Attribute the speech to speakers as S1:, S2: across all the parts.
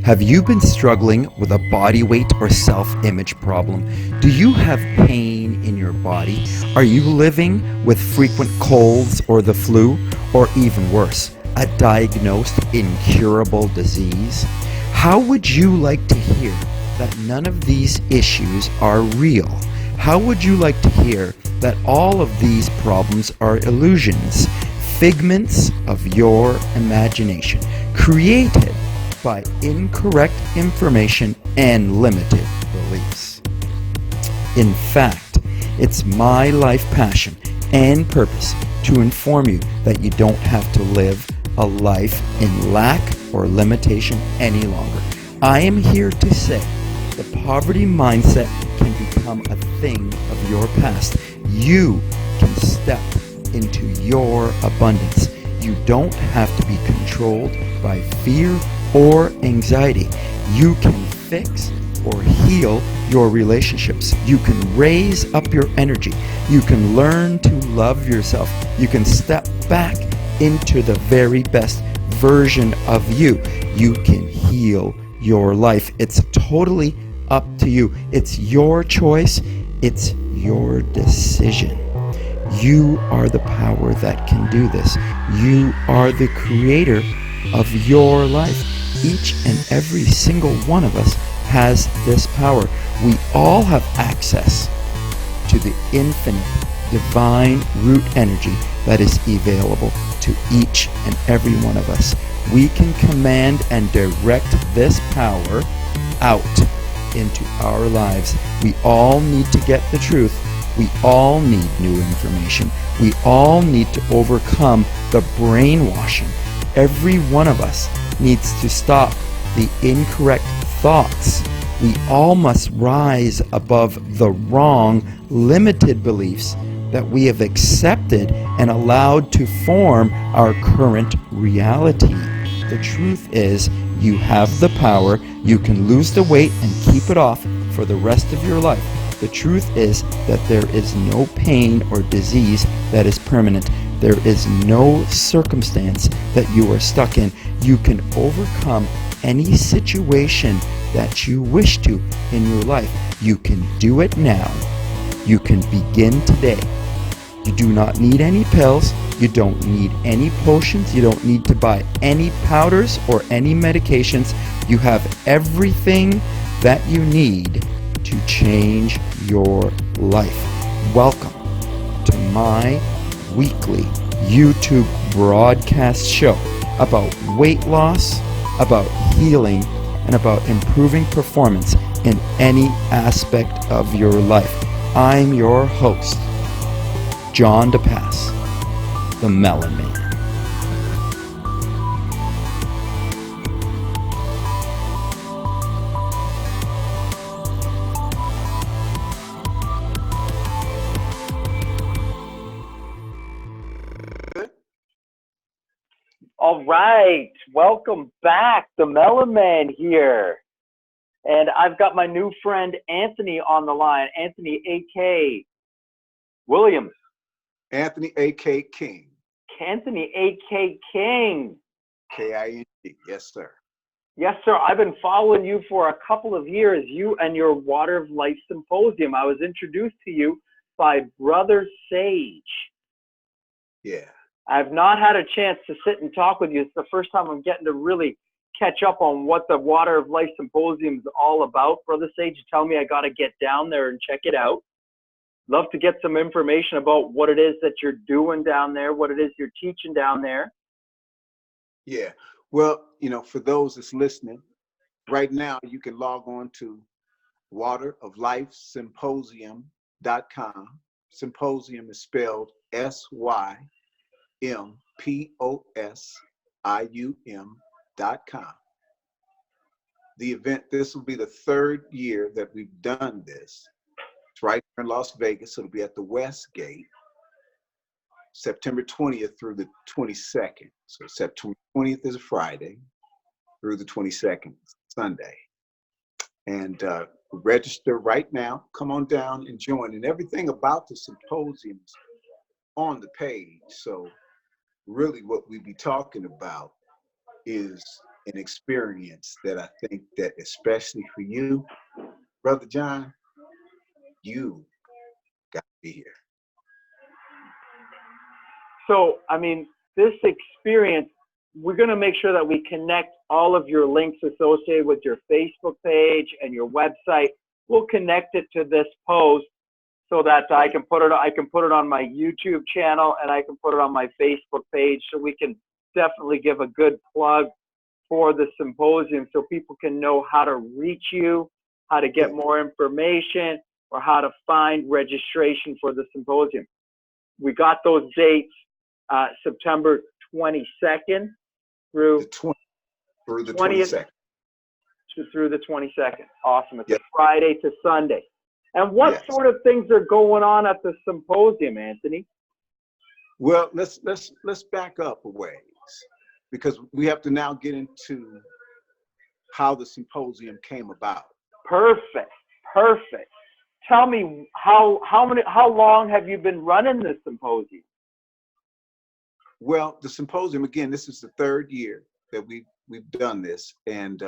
S1: Have you been struggling with a body weight or self-image problem? Do you have pain in your body? Are you living with frequent colds or the flu? Or even worse, a diagnosed incurable disease? How would you like to hear that none of these issues are real? How would you like to hear that all of these problems are illusions, figments of your imagination, created by incorrect information and limited beliefs? In fact, it's my life passion and purpose to inform you that you don't have to live a life in lack or limitation any longer. I am here to say the poverty mindset can become a thing of your past. You can step into your abundance. You don't have to be controlled by fear or anxiety. You can fix or heal your relationships. You can raise up your energy. You can learn to love yourself. You can step back into the very best version of you. You can heal your life. It's totally up to you. It's your choice. It's your decision. You are the power that can do this. You are the creator of your life. Each and every single one of us has this power. We all have access to the infinite divine root energy that is available to each and every one of us. We can command and direct this power out into our lives. We all need to get the truth. We all need new information. We all need to overcome the brainwashing. Every one of us needs to stop the incorrect thoughts. We all must rise above the wrong, limited beliefs that we have accepted and allowed to form our current reality. The truth is, you have the power. You can lose the weight and keep it off for the rest of your life. The truth is that there is no pain or disease that is permanent. There is no circumstance that you are stuck in. You can overcome any situation that you wish to in your life. You can do it now. You can begin today. You do not need any pills. You don't need any potions. You don't need to buy any powders or any medications. You have everything that you need to change your life. Welcome to my weekly YouTube broadcast show about weight loss, about healing, and about improving performance in any aspect of your life. I'm your host, John DePass, the Melon Man.
S2: All right, welcome back. The Melon Man here. And I've got my new friend Anthony on the line. Anthony A.K. Williams.
S3: Anthony A.K. King.
S2: Anthony A.K. King.
S3: K-I-N-G. Yes, sir.
S2: Yes, sir. I've been following you for a couple of years, you and your Water of Life Symposium. I was introduced to you by Brother Sage.
S3: Yeah.
S2: I've not had a chance to sit and talk with you. It's the first time I'm getting to really catch up on what the Water of Life Symposium is all about. Brother Sage, tell me I got to get down there and check it out. Love to get some information about what it is that you're doing down there, what it is you're teaching down there.
S3: Yeah. Well, for those that's listening, right now you can log on to wateroflifesymposium.com. Symposium is spelled SYMPOSIUM.com. The event, this will be the third year that we've done this. It's right here in Las Vegas. It'll be at the West Gate, September 20th through the 22nd. So September 20th is a Friday through the 22nd, Sunday. And register right now. Come on down and join. And everything about the symposium is on the page. So really what we be talking about is an experience that I think that especially for you, Brother John, you got to be here.
S2: So, I mean, this experience, we're going to make sure that we connect all of your links associated with your Facebook page and your website. We'll connect it to this post so that I can put it on my YouTube channel, and I can put it on my Facebook page, so we can definitely give a good plug for the symposium so people can know how to reach you, how to get more information, or how to find registration for the symposium. We got those dates, September 22nd through
S3: the 22nd.
S2: Through the 22nd. Awesome. It's a Friday to Sunday. And what sort of things are going on at the symposium, Anthony?
S3: Well, let's back up a ways, because we have to now get into how the symposium came about.
S2: Perfect. Tell me, how long have you been running this symposium?
S3: Well, the symposium, again, this is the third year that we've done this, and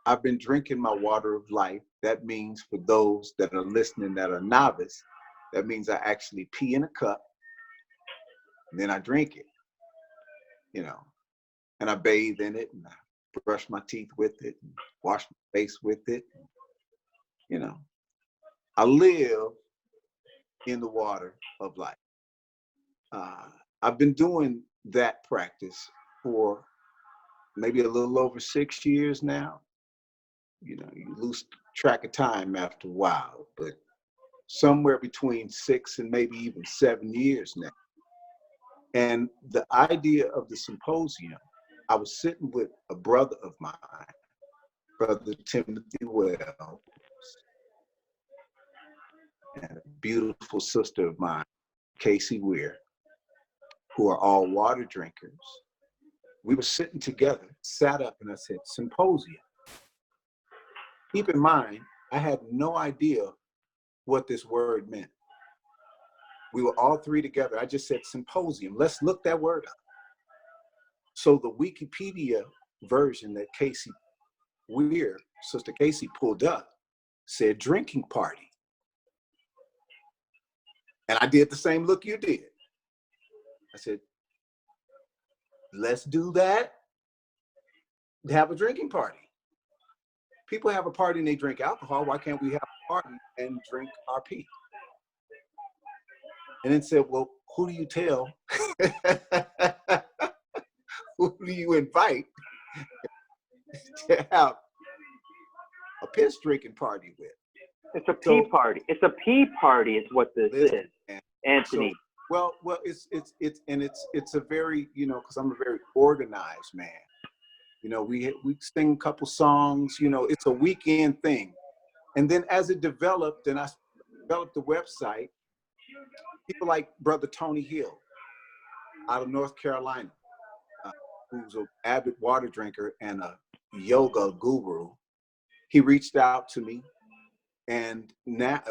S3: I've been drinking my water of life. That means, for those that are listening that are novice, that means I actually pee in a cup, and then I drink it, and I bathe in it, and I brush my teeth with it, and wash my face with it. I live in the water of life. I've been doing that practice for maybe a little over 6 years now. You lose track of time after a while, but somewhere between 6 and maybe even 7 years now. And the idea of the symposium, I was sitting with a brother of mine, Brother Timothy Wells, and a beautiful sister of mine, Casey Weir, who are all water drinkers. We were sitting together, sat up, and I said, symposium. Keep in mind, I had no idea what this word meant. We were all three together. I just said symposium. Let's look that word up. So the Wikipedia version that Casey Weir, Sister Casey, pulled up said drinking party. And I did the same look you did. I said, let's do that. Have a drinking party. People have a party and they drink alcohol. Why can't we have a party and drink our pee? And then said, well, who do you tell? Who do you invite to have a piss drinking party with?
S2: It's a pee party. It's a pee party is what this is, Anthony.
S3: So, well, it's a very, because I'm a very organized man. We sing a couple songs, it's a weekend thing. And then as it developed, and I developed the website, people like Brother Tony Hill out of North Carolina, who's an avid water drinker and a yoga guru, he reached out to me, and now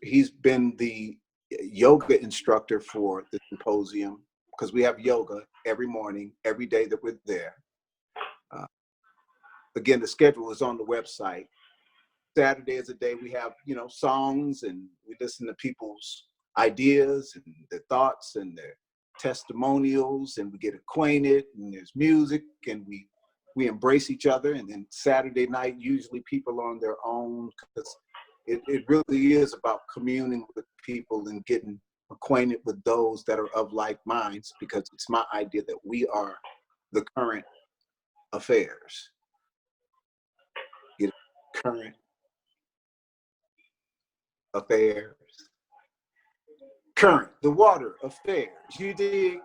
S3: he's been the yoga instructor for the symposium, because we have yoga every morning, every day that we're there. Again, the schedule is on the website. Saturday is a day we have, songs, and we listen to people's ideas and their thoughts and their testimonials, and we get acquainted, and there's music, and we embrace each other. And then Saturday night, usually people are on their own, because it really is about communing with people and getting acquainted with those that are of like minds, because it's my idea that we are the current affairs. Current affairs. Current, the water affairs. You dig?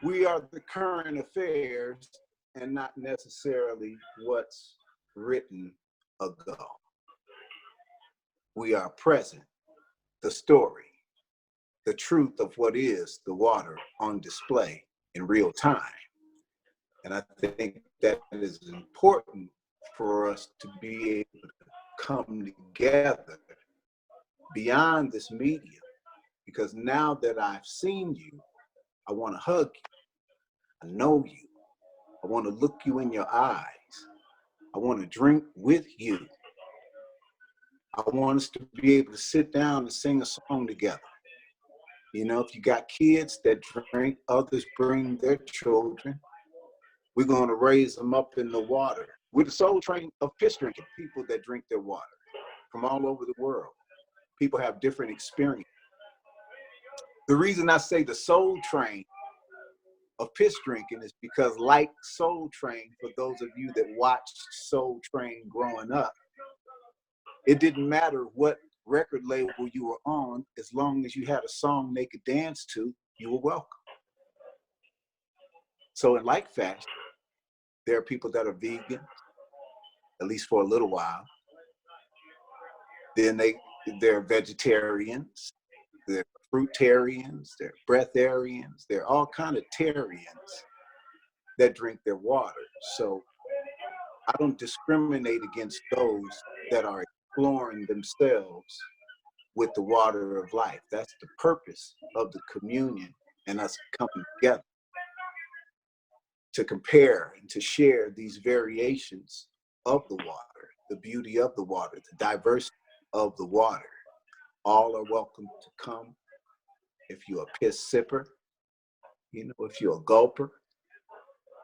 S3: We are the current affairs and not necessarily what's written ago. We are present, the story, the truth of what is the water on display in real time. And I think that is important for us to be able to come together beyond this medium, because now that I've seen you, I want to hug you. I know you. I want to look you in your eyes. I want to drink with you. I want us to be able to sit down and sing a song together. You know, if you got kids that drink, others bring their children. We're going to raise them up in the water. We're the soul train of fish drinking, people that drink their water from all over the world. People have different experiences. The reason I say the soul train of piss drinking is because, like Soul Train, for those of you that watched Soul Train growing up, it didn't matter what record label you were on, as long as you had a song they could dance to, you were welcome. So in like fashion, there are people that are vegan, at least for a little while. Then they're vegetarians, they're fruitarians, they're breatharians, they're all kind of tarians that drink their water. So I don't discriminate against those that are exploring themselves with the water of life. That's the purpose of the communion and us coming together to compare and to share these variations of the water, the beauty of the water, the diversity of the water. All are welcome to come. If you're a piss sipper, you know, if you're a gulper,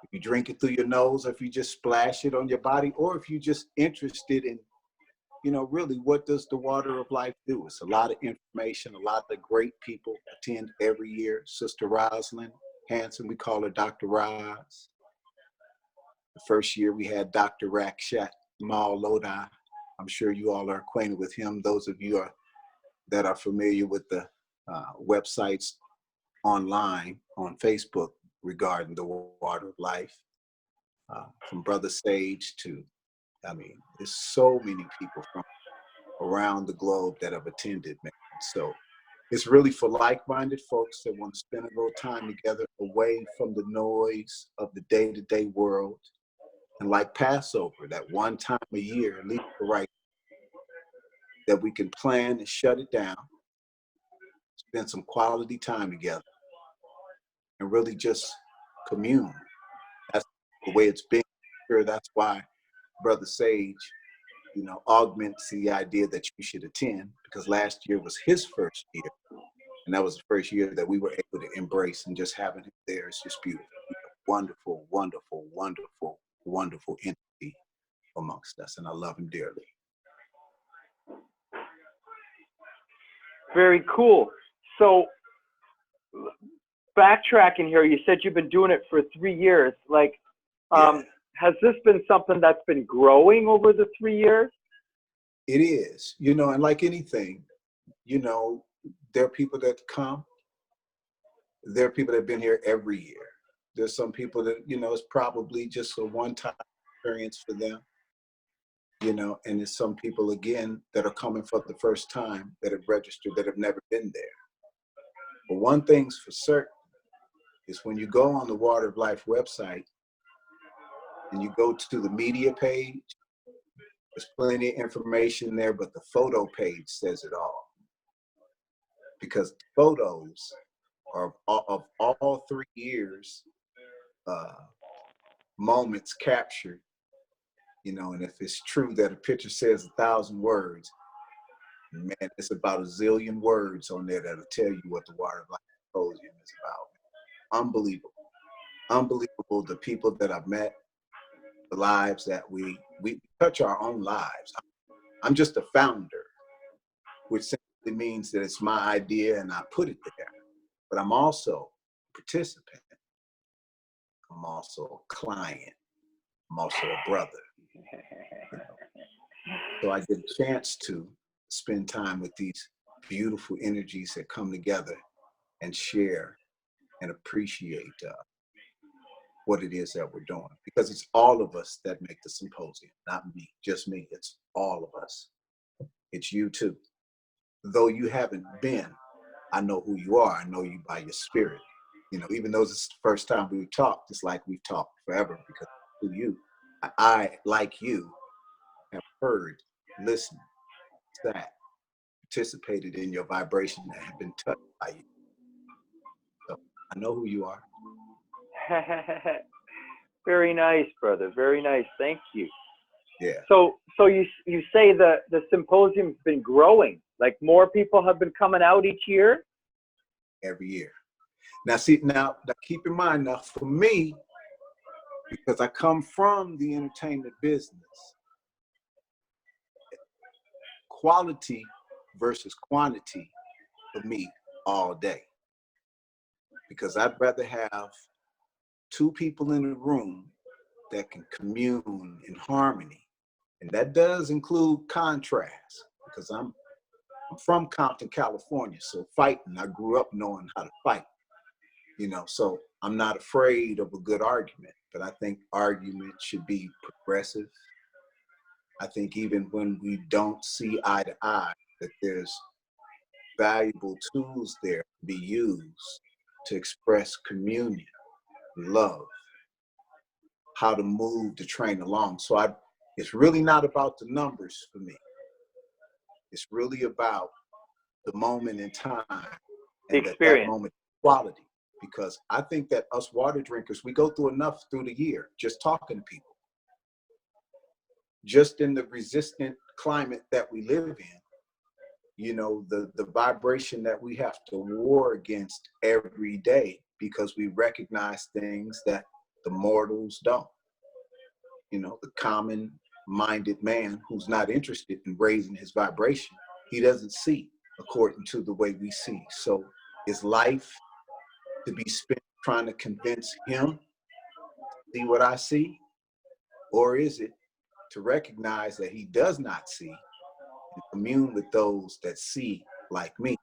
S3: if you drink it through your nose, or if you just splash it on your body, or if you're just interested in, you know, really, what does the water of life do? It's a lot of information. A lot of great people attend every year. Sister Rosalind Hanson, we call her Dr. Roz. The first year we had Dr. Rakshat Mal Lodi. I'm sure you all are acquainted with him. Those of you that are familiar with the websites online on Facebook regarding the water of life, from Brother Sage to, I mean, there's so many people from around the globe that have attended, man. So it's really for like-minded folks that want to spend a little time together away from the noise of the day-to-day world. And like Passover, that one time a year, at least the right, that we can plan and shut it down, spend some quality time together, and really just commune. That's the way it's been. Sure, that's why Brother Sage, you know, augments the idea that you should attend, because last year was his first year. And that was the first year that we were able to embrace, and just having him there is just beautiful. Wonderful, wonderful, wonderful, wonderful entity amongst us. And I love him dearly.
S2: Very cool. So backtracking here, you said you've been doing it for 3 years. Like,
S3: Yeah.
S2: has this been something that's been growing over the 3 years?
S3: It is, you know, and like anything, you know, there are people that come, there are people that have been here every year. There's some people that, you know, it's probably just a one-time experience for them, you know, and there's some people, again, that are coming for the first time, that have registered, that have never been there. But one thing's for certain is when you go on the Water of Life website and you go to the media page, there's plenty of information there, but the photo page says it all. Because the photos are of all 3 years, moments captured, you know, and if it's true that a picture says 1,000 words, man, it's about a zillion words on there that'll tell you what the Water of Life Symposium is about. Unbelievable. Unbelievable, the people that I've met, the lives that we touch our own lives. I'm just a founder, which simply means that it's my idea and I put it there. But I'm also a participant. I'm also a client. I'm also a brother. You know? So I get a chance to spend time with these beautiful energies that come together and share and appreciate what it is that we're doing. Because it's all of us that make the symposium, not me, just me. It's all of us. It's you too. Though you haven't been, I know who you are. I know you by your spirit. You know, even though this is the first time we've talked, it's like we've talked forever, because who you, I, like you, have heard, listened, sat, participated in your vibration, and have been touched by you. So I know who you are.
S2: Very nice, brother. Very nice. Thank you.
S3: Yeah,
S2: So you say the symposium's been growing, like more people have been coming out each year?
S3: every year. Now, see, now keep in mind, now for me, because I come from the entertainment business, quality versus quantity for me all day. Because I'd rather have two people in a room that can commune in harmony. And that does include contrast, because I'm from Compton, California. So fighting, I grew up knowing how to fight, you know, so I'm not afraid of a good argument, but I think argument should be progressive. I think even when we don't see eye to eye, that there's valuable tools there to be used to express communion, love, how to move the train along. So it's really not about the numbers for me. It's really about the moment in time
S2: The
S3: and that
S2: experience.
S3: moment quality. Because I think that us water drinkers, we go through enough through the year just talking to people. Just in the resistant climate that we live in, you know, the vibration that we have to war against every day because we recognize things that the mortals don't. You know, the common-minded man who's not interested in raising his vibration, he doesn't see according to the way we see. So is life to be spent trying to convince him to see what I see? Or is it to recognize that he does not see and commune with those that see like me?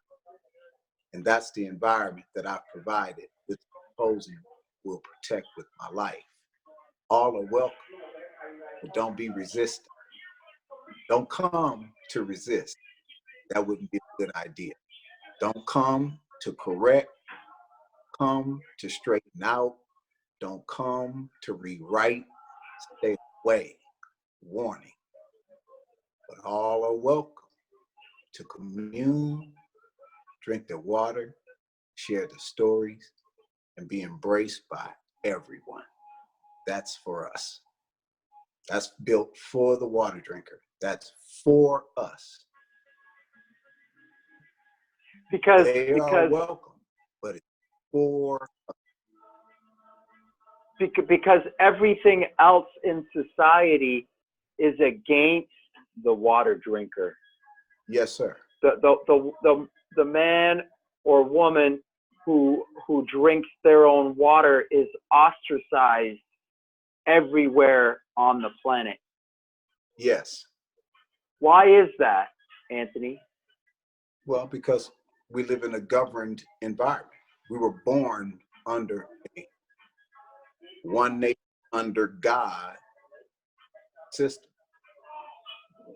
S3: And that's the environment that I've provided with Symposium will protect with my life. All are welcome, but don't be resistant. Don't come to resist. That wouldn't be a good idea. Don't come to correct, come to straighten out. Don't come to rewrite, stay away. Warning. But all are welcome to commune, drink the water, share the stories, and be embraced by everyone. That's for us. That's built for the water drinker. That's for us. They are welcome, but it's for
S2: because everything else in society is against the water drinker.
S3: Yes, sir.
S2: The man or woman who drinks their own water is ostracized everywhere on the planet.
S3: Yes.
S2: Why is that, Anthony?
S3: Well, because we live in a governed environment. We were born under a one nation under God system,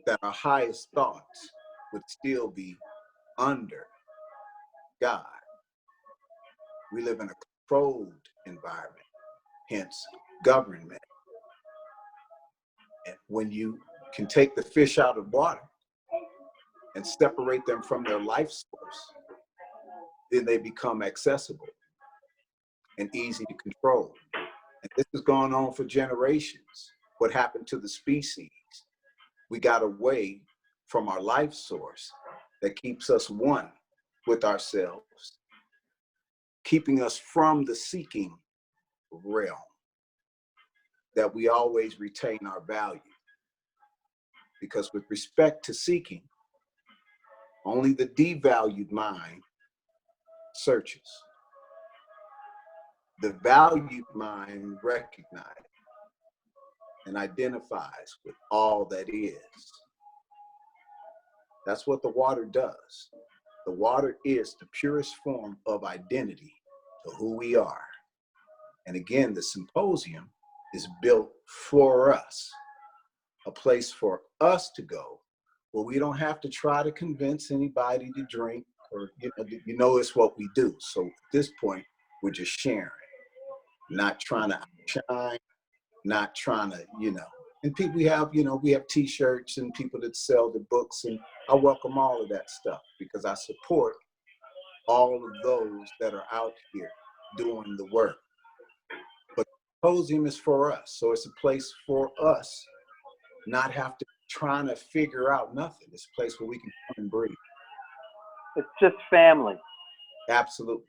S3: that our highest thoughts would still be under God. We live in a controlled environment, hence government. And when you can take the fish out of water and separate them from their life source, then they become accessible and easy to control. And this has gone on for generations. What happened to the species? We got away from our life source that keeps us one with ourselves, keeping us from the seeking realm, that we always retain our value. Because with respect to seeking, only the devalued mind searches. The valued mind recognizes and identifies with all that is. That's what the water does. The water is the purest form of identity to who we are. And again, the symposium is built for us, a place for us to go where we don't have to try to convince anybody to drink, or you know it's what we do. So at this point, we're just sharing, not trying to outshine, not trying to, and people we have t-shirts and people that sell the books, and I welcome all of that stuff because I support all of those that are out here doing the work. But the Symposium is for us. So it's a place for us not have to trying to figure out nothing. It's a place where we can come and breathe.
S2: It's just family.
S3: Absolutely.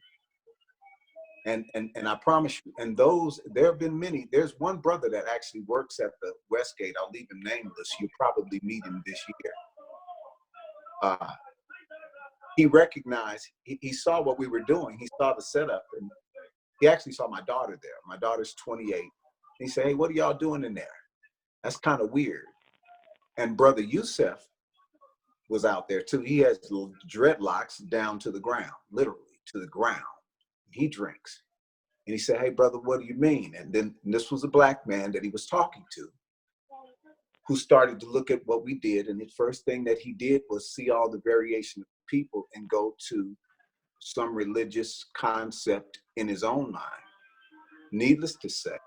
S3: And I promise you, and there have been many. There's one brother that actually works at the Westgate. I'll leave him nameless. You'll probably meet him this year. He recognized, he saw what we were doing. He saw the setup, and he actually saw my daughter there. My daughter's 28. He said, "Hey, what are y'all doing in there? That's kind of weird." And Brother Youssef was out there too. He has little dreadlocks down to the ground, literally to the ground. He drinks. And he said, "Hey, brother, what do you mean?" And this was a black man that he was talking to, who started to look at what we did. And the first thing that he did was see all the variation of people and go to some religious concept in his own mind. Needless to say,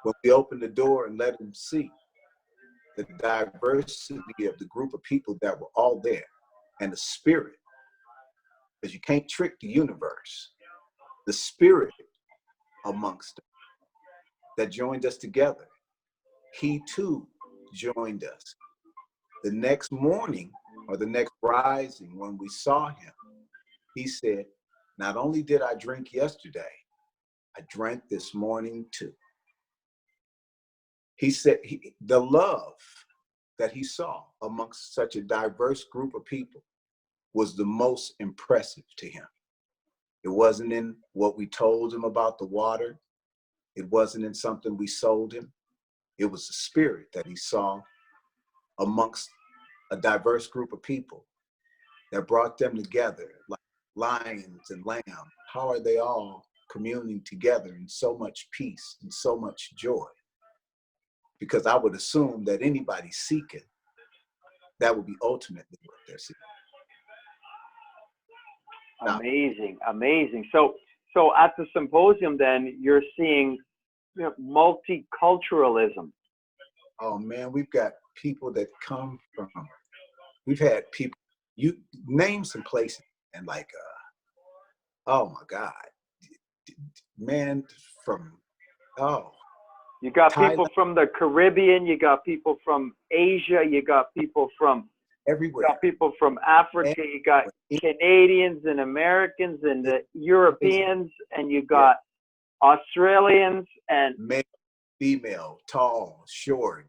S3: when we opened the door and let him see the diversity of the group of people that were all there, and the spirit, because you can't trick the universe, the spirit amongst them that joined us together, he too joined us. The next morning, or the next rising, when we saw him, he said, "Not only did I drink yesterday, I drank this morning too." He said the love that he saw amongst such a diverse group of people was the most impressive to him. It wasn't in what we told him about the water. It wasn't in something we sold him. It was the spirit that he saw amongst a diverse group of people that brought them together like lions and lambs. How are they all communing together in so much peace and so much joy? Because I would assume that anybody seeking, that would be ultimately what they're seeking.
S2: Amazing, amazing. So at the symposium, then you're seeing, multiculturalism.
S3: Oh man, we've got people that come from. We've had people. You name some places, and like, oh my God, man, from
S2: You got
S3: Thailand,
S2: people from the Caribbean. You got people from Asia. You got people from
S3: everywhere.
S2: You got people from Africa. You got Canadians and Americans and the Europeans, and you got Australians and
S3: male, female, tall, short,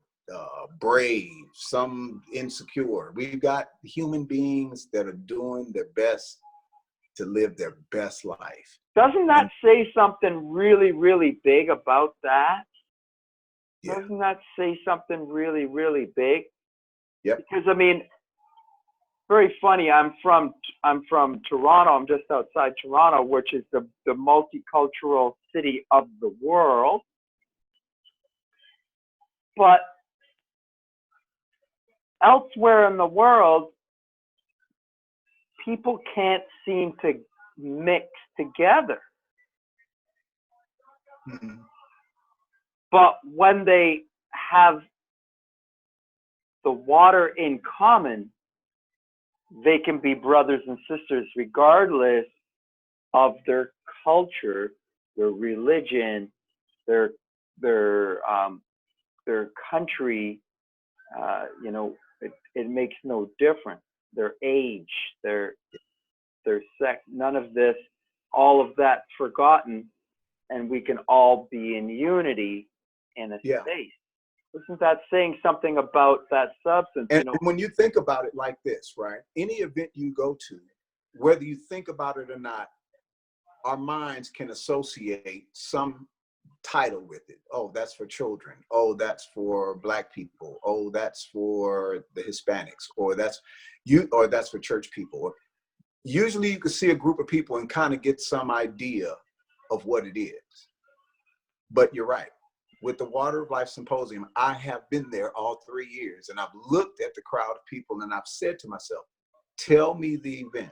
S3: brave, some insecure. We've got human beings that are doing their best to live their best life.
S2: Doesn't that say something really, really big about that?
S3: Yeah.
S2: Doesn't that say something really, really big?
S3: Yep.
S2: Because I mean, very funny. I'm from Toronto. I'm just outside Toronto, which is the multicultural city of the world. But elsewhere in the world, people can't seem to mix together.
S3: Mm-hmm.
S2: But when they have the water in common, they can be brothers and sisters regardless of their culture, their religion, their country. It makes no difference. Their age, their sex, none of this, all of that forgotten, and we can all be in unity in a space. Isn't that saying something about that substance?
S3: And when you think about it like this, right? Any event you go to, whether you think about it or not, our minds can associate some title with it. Oh, that's for children. Oh, that's for Black people. Oh, that's for the Hispanics. Or that's for church people. Usually you can see a group of people and kind of get some idea of what it is. But you're right. With the Water of Life Symposium, I have been there all 3 years, and I've looked at the crowd of people and I've said to myself, tell me the event.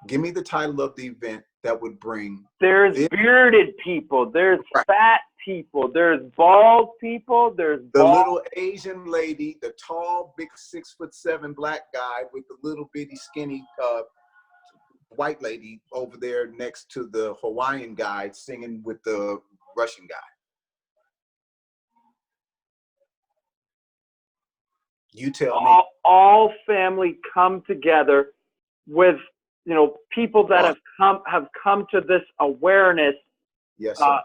S3: Give me the title of the event that would bring.
S2: There's bearded people, there's fat people, there's bald people, there's
S3: the little Asian lady, the tall, big 6'7" Black guy with the little bitty skinny white lady over there next to the Hawaiian guy singing with the Russian guy. You tell me.
S2: All family come together with, people that have come to this awareness,
S3: Yes, sir.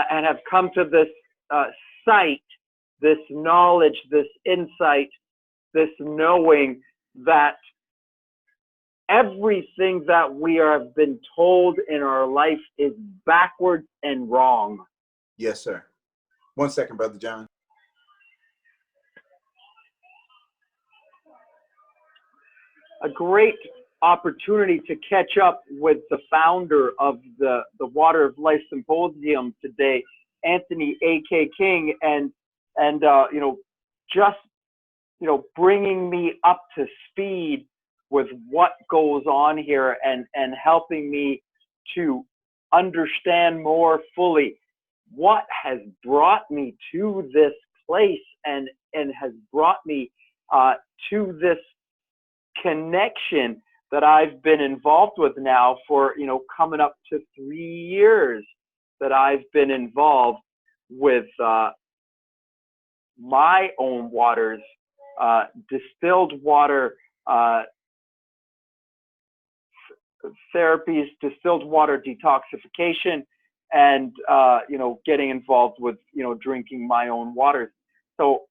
S2: and have come to this sight, this knowledge, this insight, this knowing that everything that we have been told in our life is backwards and wrong.
S3: Yes, sir. 1 second, Brother John.
S2: A great opportunity to catch up with the founder of the Water of Life Symposium today, Anthony A.K. King, and just bringing me up to speed with what goes on here, and helping me to understand more fully what has brought me to this place, and has brought me to this connection that I've been involved with now for, coming up to 3 years that I've been involved with my own waters, distilled water therapies, distilled water detoxification, and getting involved with drinking my own waters. So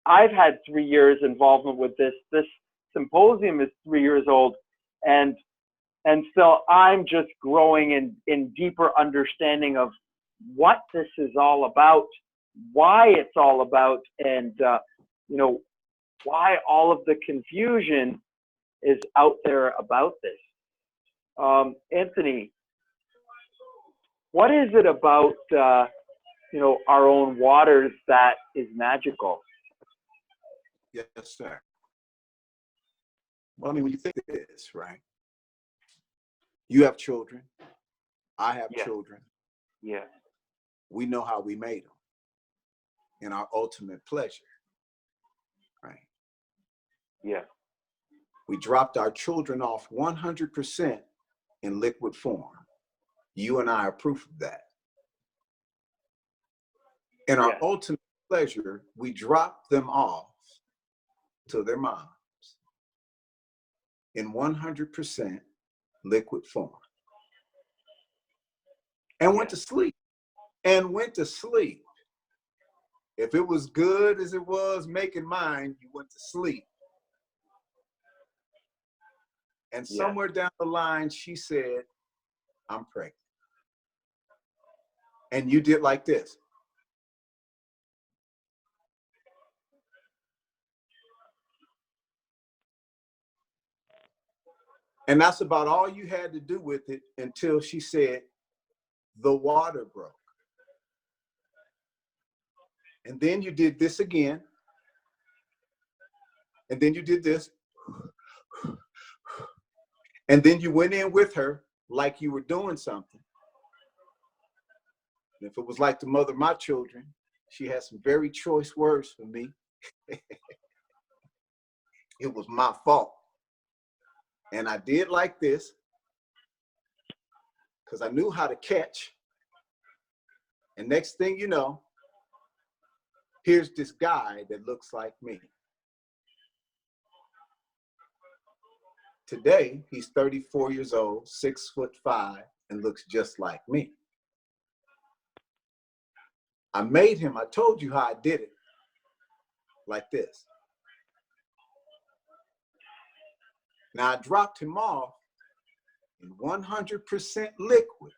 S2: I've had 3 years involvement with this. This symposium is 3 years old, and so I'm just growing in deeper understanding of what this is all about, why it's all about, and why all of the confusion is out there about this. Anthony, what is it about our own waters that is magical?
S3: Yes, sir. Well, I mean, when you think of this, right? You have children. I have children.
S2: Yeah.
S3: We know how we made them in our ultimate pleasure, right?
S2: Yeah.
S3: We dropped our children off 100% in liquid form. You and I are proof of that. In our ultimate pleasure, we dropped them off to their moms in 100% liquid form. And went to sleep. And went to sleep. If it was good as it was making mine, you went to sleep. And somewhere down the line, she said, I'm pregnant. And you did like this. And that's about all you had to do with it until she said, the water broke. And then you did this again. And then you did this. And then you went in with her like you were doing something. And if it was like the mother of my children, she had some very choice words for me. It was my fault. And I did like this because I knew how to catch. And next thing you know, here's this guy that looks like me. Today, he's 34 years old, 6'5", and looks just like me. I made him, I told you how I did it, like this. Now I dropped him off in 100% liquid,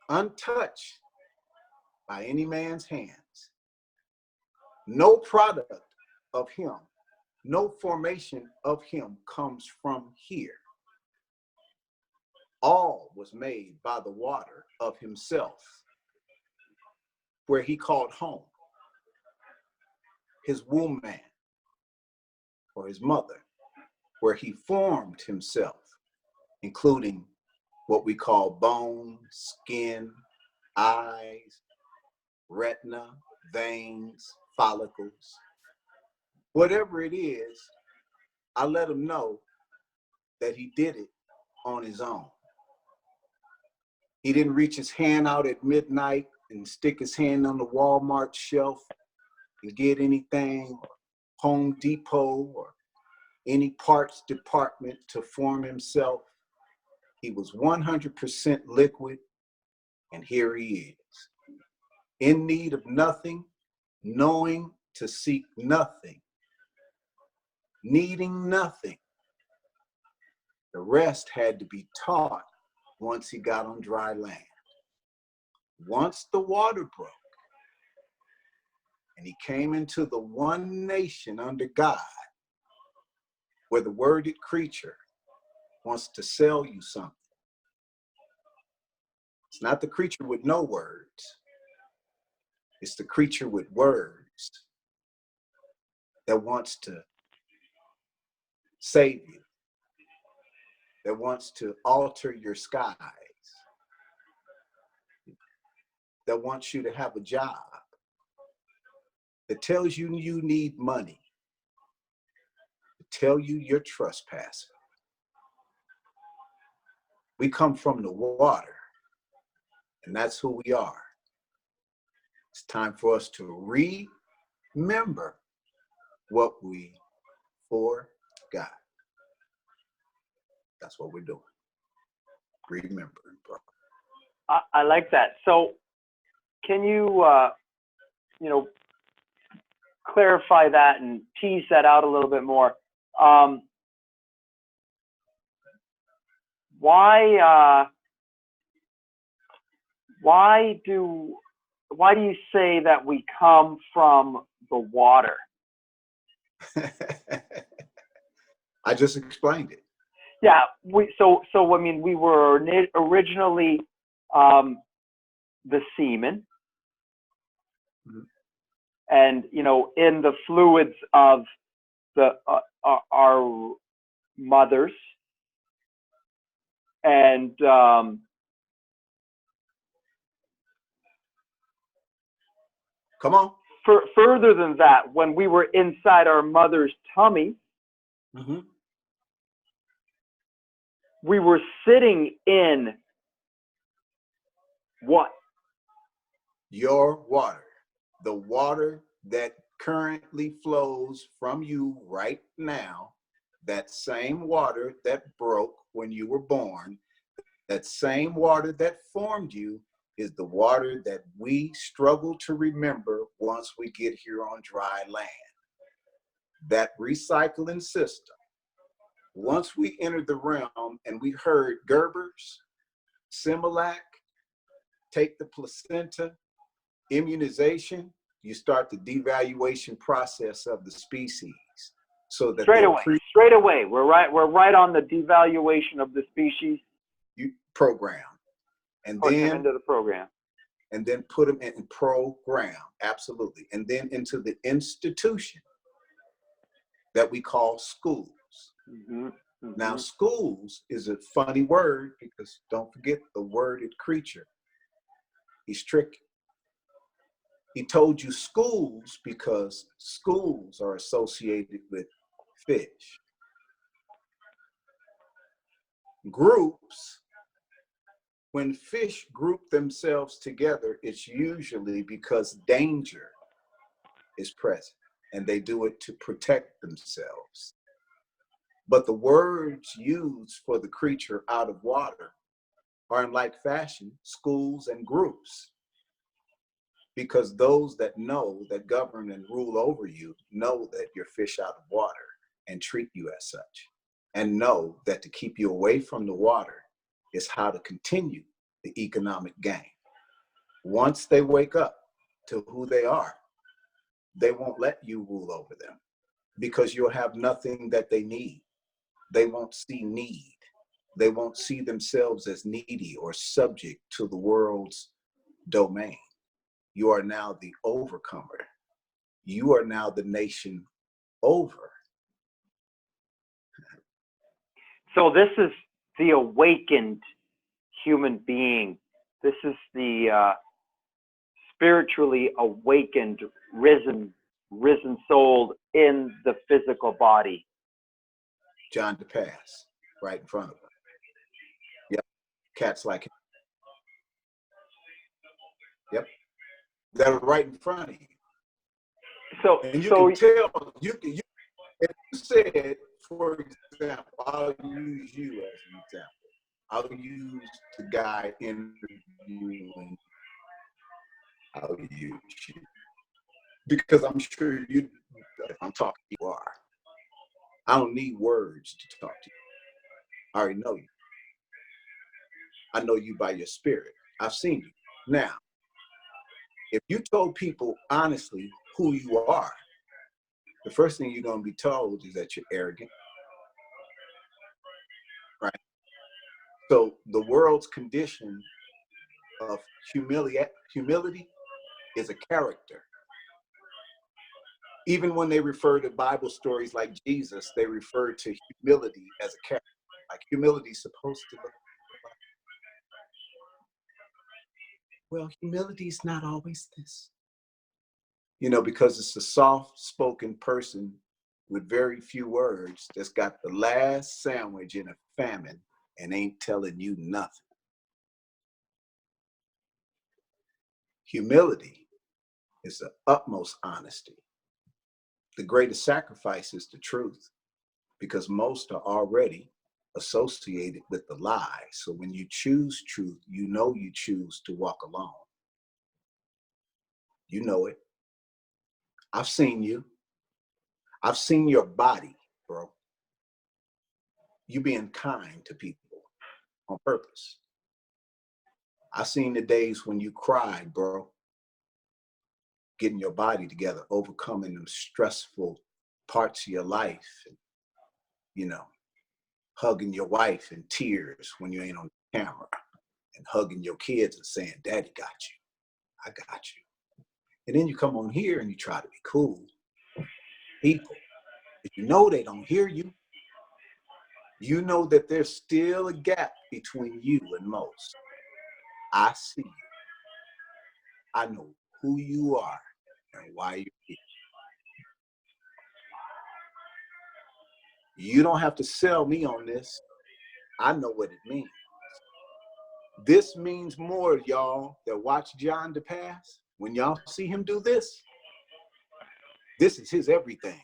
S3: untouched by any man's hands. No product of him, no formation of him comes from here. All was made by the water of himself, where he called home, his womb man, or his mother, where he formed himself, including what we call bone, skin, eyes, retina, veins, follicles. Whatever it is, I let him know that he did it on his own. He didn't reach his hand out at midnight and stick his hand on the Walmart shelf and get anything, Home Depot or any parts department to form himself. He was 100% liquid, and here he is, in need of nothing, knowing to seek nothing, needing nothing. The rest had to be taught once he got on dry land. Once the water broke, and he came into the one nation under God, where the worded creature wants to sell you something. It's not the creature with no words. It's the creature with words that wants to save you, that wants to alter your skies, that wants you to have a job, that tells you you need money, to tell you you're trespassing. We come from the water, and that's who we are. It's time for us to remember what we forgot. That's what we're doing. Remembering, bro.
S2: I like that. So can you, clarify that and tease that out a little bit more? Why do you say that we come from the water?
S3: I just explained it.
S2: Yeah, we were originally the semen, and in the fluids of our mothers, and
S3: come on.
S2: Further than that, when we were inside our mother's tummy, we were sitting in what?
S3: Your water. The water that currently flows from you right now, that same water that broke when you were born, that same water that formed you, is the water that we struggle to remember once we get here on dry land. That recycling system. Once we entered the realm and we heard Gerber's, Similac, take the placenta, immunization, you start the devaluation process of the species. So that
S2: straight away, we're right on the devaluation of the species
S3: program, and
S2: push
S3: then
S2: them into the program,
S3: and then put them in program, absolutely, and then into the institution that we call schools. Now, schools is a funny word because don't forget the worded creature. He's tricky. He told you schools because schools are associated with fish. Groups, when fish group themselves together, it's usually because danger is present and they do it to protect themselves. But the words used for the creature out of water are in like fashion schools and groups, because those that know, that govern and rule over you, know that you're fish out of water and treat you as such, and know that to keep you away from the water is how to continue the economic gain. Once they wake up to who they are, they won't let you rule over them because you'll have nothing that they need. They won't see need. They won't see themselves as needy or subject to the world's domain. You are now the overcomer. You are now the nation over.
S2: So this is the awakened human being. This is the spiritually awakened, risen soul in the physical body.
S3: John DePass, right in front of him. Yep, cats like him. Yep, that are right in front of you. And you
S2: so
S3: can tell, if you said, for example, I'll use you as an example. I'll use the guy interviewing, I'll use you. Because I'm sure you, if I'm talking, you are. I don't need words to talk to you. I already know you. I know you by your spirit. I've seen you. Now, if you told people honestly who you are, the first thing you're going to be told is that you're arrogant, right? So the world's condition of humility is a character. Even when they refer to Bible stories like Jesus, they refer to humility as a character. Like humility is supposed to look like, well, humility is not always this. You know, because it's a soft-spoken person with very few words that's got the last sandwich in a famine and ain't telling you nothing. Humility is the utmost honesty. The greatest sacrifice is the truth, because most are already associated with the lie. So when you choose truth, you know you choose to walk alone. You know it. I've seen you. I've seen your body, bro. You being kind to people on purpose. I've seen the days when you cried, bro. Getting your body together, overcoming them stressful parts of your life, and, you know, hugging your wife in tears when you ain't on camera, and hugging your kids and saying, Daddy got you. I got you. And then you come on here and you try to be cool. People, if you know they don't hear you, you know that there's still a gap between you and most. I see you. I know who you are and why you're here. You don't have to sell me on this. I know what it means. This means more, y'all, that watch John to pass. When y'all see him do this, this is his everything.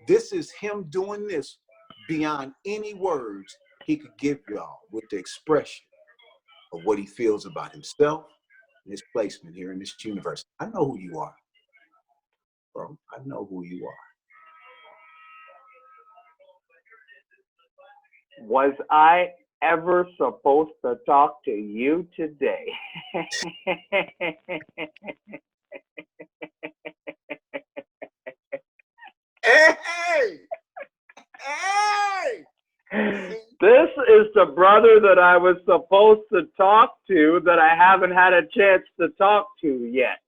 S3: This is him doing this beyond any words he could give y'all, with the expression of what he feels about himself and his placement here in this universe. I know who you are, bro. I know who you are.
S2: Was I ever supposed to talk to you today?
S3: Hey! Hey!
S2: This is the brother that I was supposed to talk to that I haven't had a chance to talk to yet.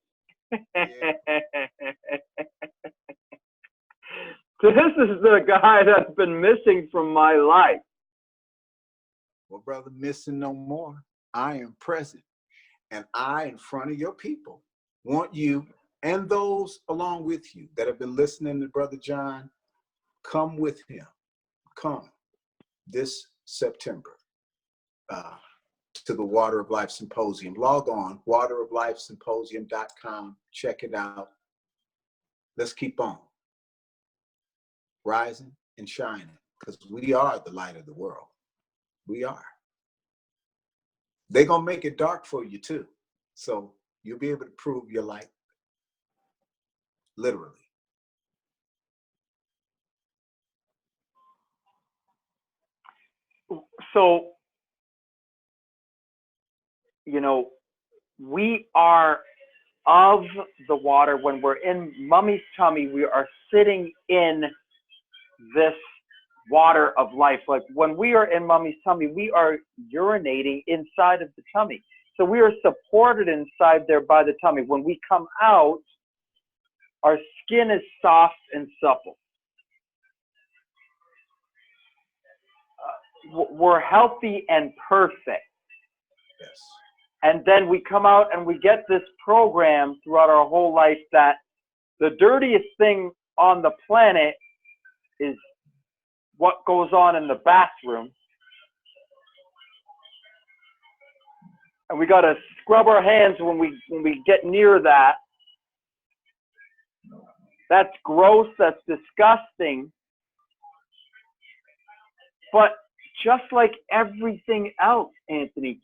S3: Yeah.
S2: This is the guy that's been missing from my life.
S3: Well, brother, missing no more. I am present. And I, in front of your people, want you and those along with you that have been listening to Brother John, come with him. Come this September to the Water of Life Symposium. Log on, wateroflifesymposium.com. Check it out. Let's keep on rising and shining, because we are the light of the world. We are. They're going to make it dark for you too. So you'll be able to prove your light. Literally.
S2: So, you know, we are of the water. When we're in Mummy's tummy, we are sitting in this water of life. Like when we are in Mummy's tummy, we are urinating inside of the tummy. So we are supported inside there by the tummy. When we come out, our skin is soft and supple. We're healthy and perfect.
S3: Yes.
S2: And then we come out and we get this program throughout our whole life that the dirtiest thing on the planet is what goes on in the bathroom. And we got to scrub our hands when we get near that. That's gross, that's disgusting. But just like everything else, Anthony,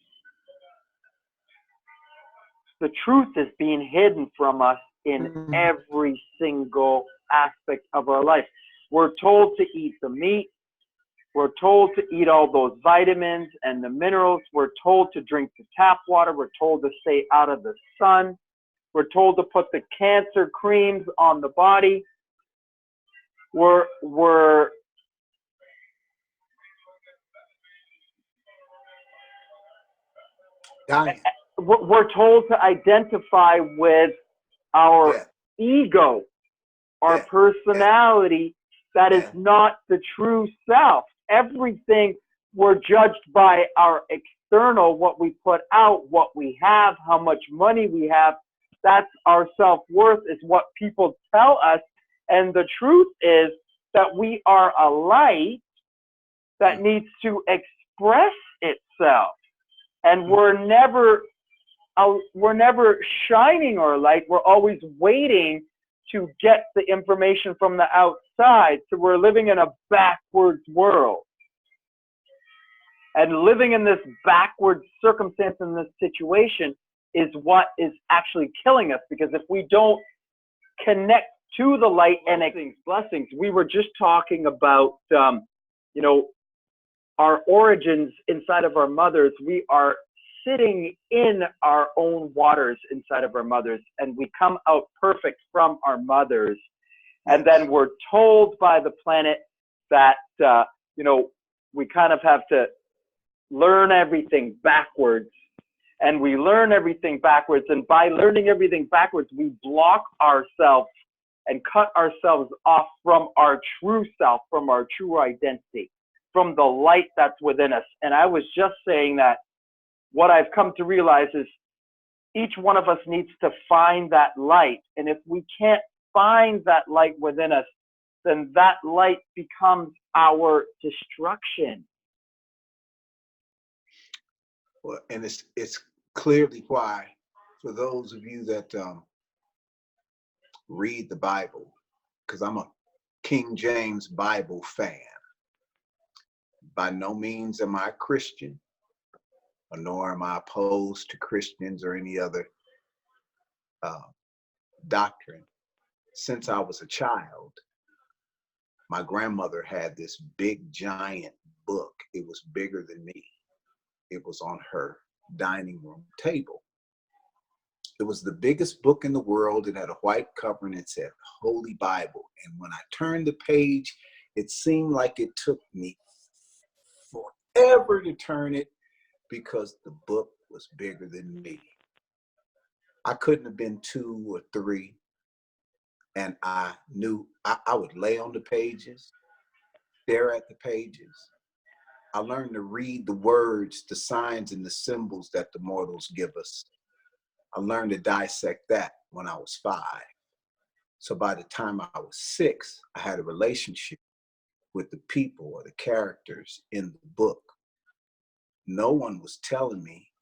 S2: the truth is being hidden from us in every single aspect of our life. We're told to eat the meat. We're told to eat all those vitamins and the minerals. We're told to drink the tap water. We're told to stay out of the sun. We're told to put the cancer creams on the body. We're
S3: dying.
S2: We're told to identify with our ego, our personality, that is not the true self. Everything, we're judged by our external, what we put out, what we have, how much money we have. That's our self-worth, is what people tell us. And the truth is that we are a light that needs to express itself. And we're never shining our light. We're always waiting to get the information from the outside. So we're living in a backwards world. And living in this backwards circumstance, in this situation, is what is actually killing us. Because if we don't connect to the light and blessings, we were just talking about, our origins inside of our mothers. We are sitting in our own waters inside of our mothers, and we come out perfect from our mothers. And then we're told by the planet that, we kind of have to learn everything backwards. And we learn everything backwards. And by learning everything backwards, we block ourselves and cut ourselves off from our true self, from our true identity, from the light that's within us. And I was just saying that what I've come to realize is each one of us needs to find that light. And if we can't find that light within us, then that light becomes our destruction.
S3: Well, and it's clearly why, for those of you that read the Bible, because I'm a King James Bible fan. By no means am I a Christian, nor am I opposed to Christians or any other doctrine. Since I was a child, my grandmother had this big, giant book. It was bigger than me. It was on her dining room table. It was the biggest book in the world. It had a white cover and it said Holy Bible. And when I turned the page, it seemed like it took me forever to turn it because the book was bigger than me. I couldn't have been 2 or 3. And I knew I would lay on the pages, stare at the pages. I learned to read the words, the signs, and the symbols that the mortals give us. I learned to dissect that when I was 5. So by the time I was 6, I had a relationship with the people or the characters in the book. No one was telling me.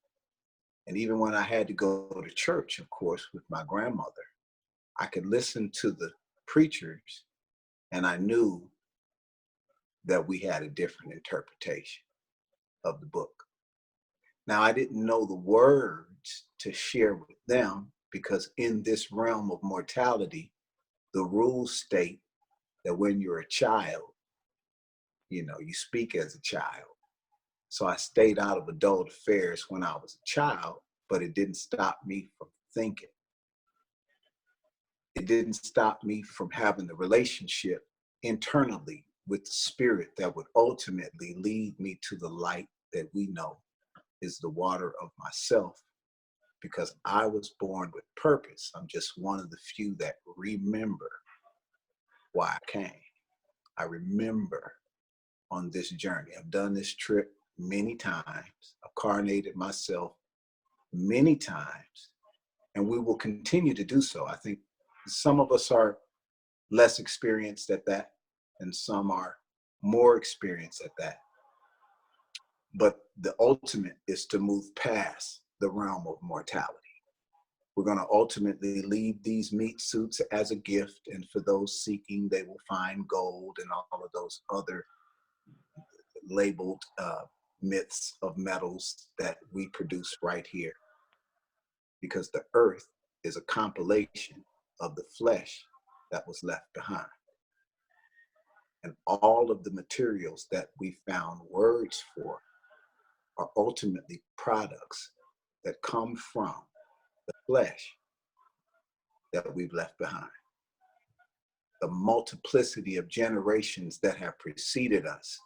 S3: And even when I had to go to church, of course, with my grandmother, I could listen to the preachers and I knew that we had a different interpretation of the book. Now, I didn't know the words to share with them because in this realm of mortality, the rules state that when you're a child, you speak as a child. So I stayed out of adult affairs when I was a child, but it didn't stop me from thinking. It didn't stop me from having the relationship internally with the spirit that would ultimately lead me to the light that we know is the water of myself, because I was born with purpose. I'm just one of the few that remember why I came. I remember on this journey. I've done this trip many times. I've carnated myself many times, and we will continue to do so. I think some of us are less experienced at that, and some are more experienced at that. But the ultimate is to move past the realm of mortality. We're going to ultimately leave these meat suits as a gift, and for those seeking, they will find gold and all of those other labeled myths of metals that we produce right here. Because the earth is a compilation of the flesh that was left behind. And all of the materials that we found words for are ultimately products that come from the flesh that we've left behind. The multiplicity of generations that have preceded us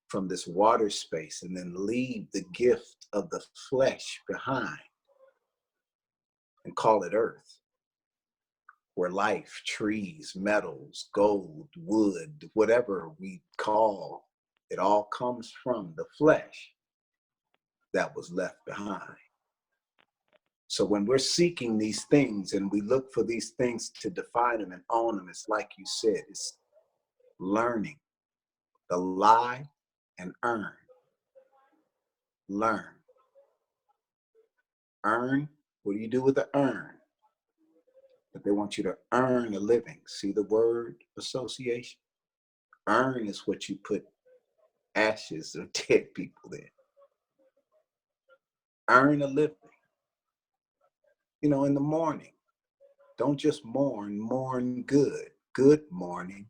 S3: from this water space and then leave the gift of the flesh behind and call it earth, where life, trees, metals, gold, wood, whatever we call, it all comes from the flesh that was left behind. So when we're seeking these things and we look for these things to define them and own them, it's like you said, it's learning the lie and earn. Learn. Earn, what do you do with the earn? But they want you to earn a living. See the word association? Earn is what you put ashes of dead people in. Earn a living. You know, in the morning, don't just mourn, mourn good. Good morning.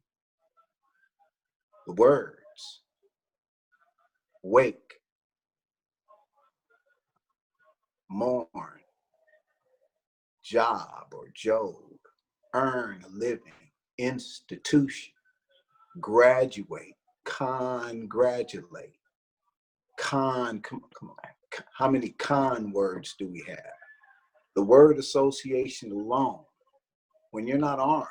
S3: The words. Wake. Mourn. Job or Job. Earn a living. Institution. Graduate. Congratulate. Come on. How many con words do we have? The word association alone, when you're not armed,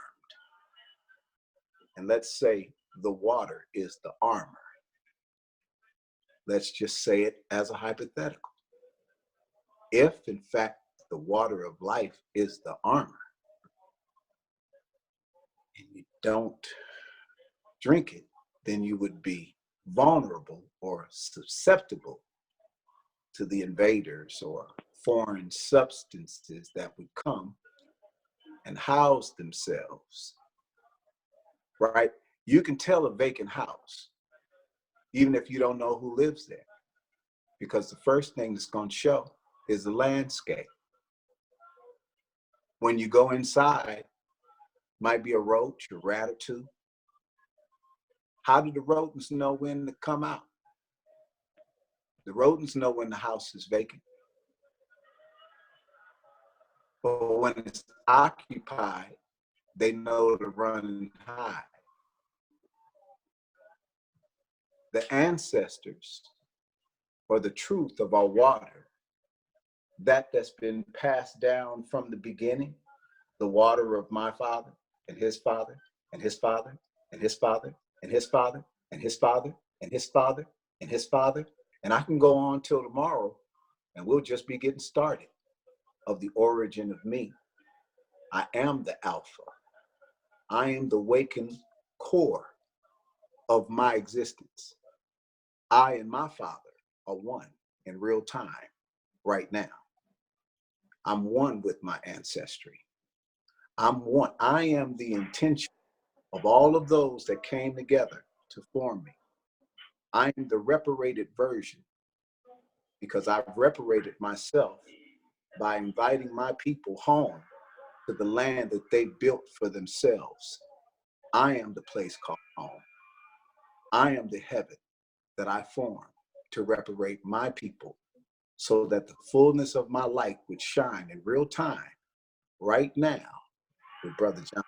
S3: and let's say the water is the armor. Let's just say it as a hypothetical. If, in fact, the water of life is the armor, and you don't drink it, then you would be vulnerable or susceptible to the invaders or foreign substances that would come and house themselves, right? You can tell a vacant house, even if you don't know who lives there, because the first thing it's going to show is the landscape. When you go inside, might be a roach, a rat or two. How do the rodents know when to come out? The rodents know when the house is vacant. But when it's occupied, they know to run and hide. The ancestors, or the truth of our water, that's been passed down from the beginning, the water of my father and his father and his father and his father and his father and his father and his father and his father. And I can go on till tomorrow and we'll just be getting started of the origin of me. I am the Alpha. I am the wakened core of my existence. I and my Father are one in real time right now. I'm one with my ancestry. I'm one. I am the intention of all of those that came together to form me. I am the reparated version because I've reparated myself by inviting my people home to the land that they built for themselves. I am the place called home. I am the heaven that I formed to reparate my people so that the fullness of my light would shine in real time right now with Brother John.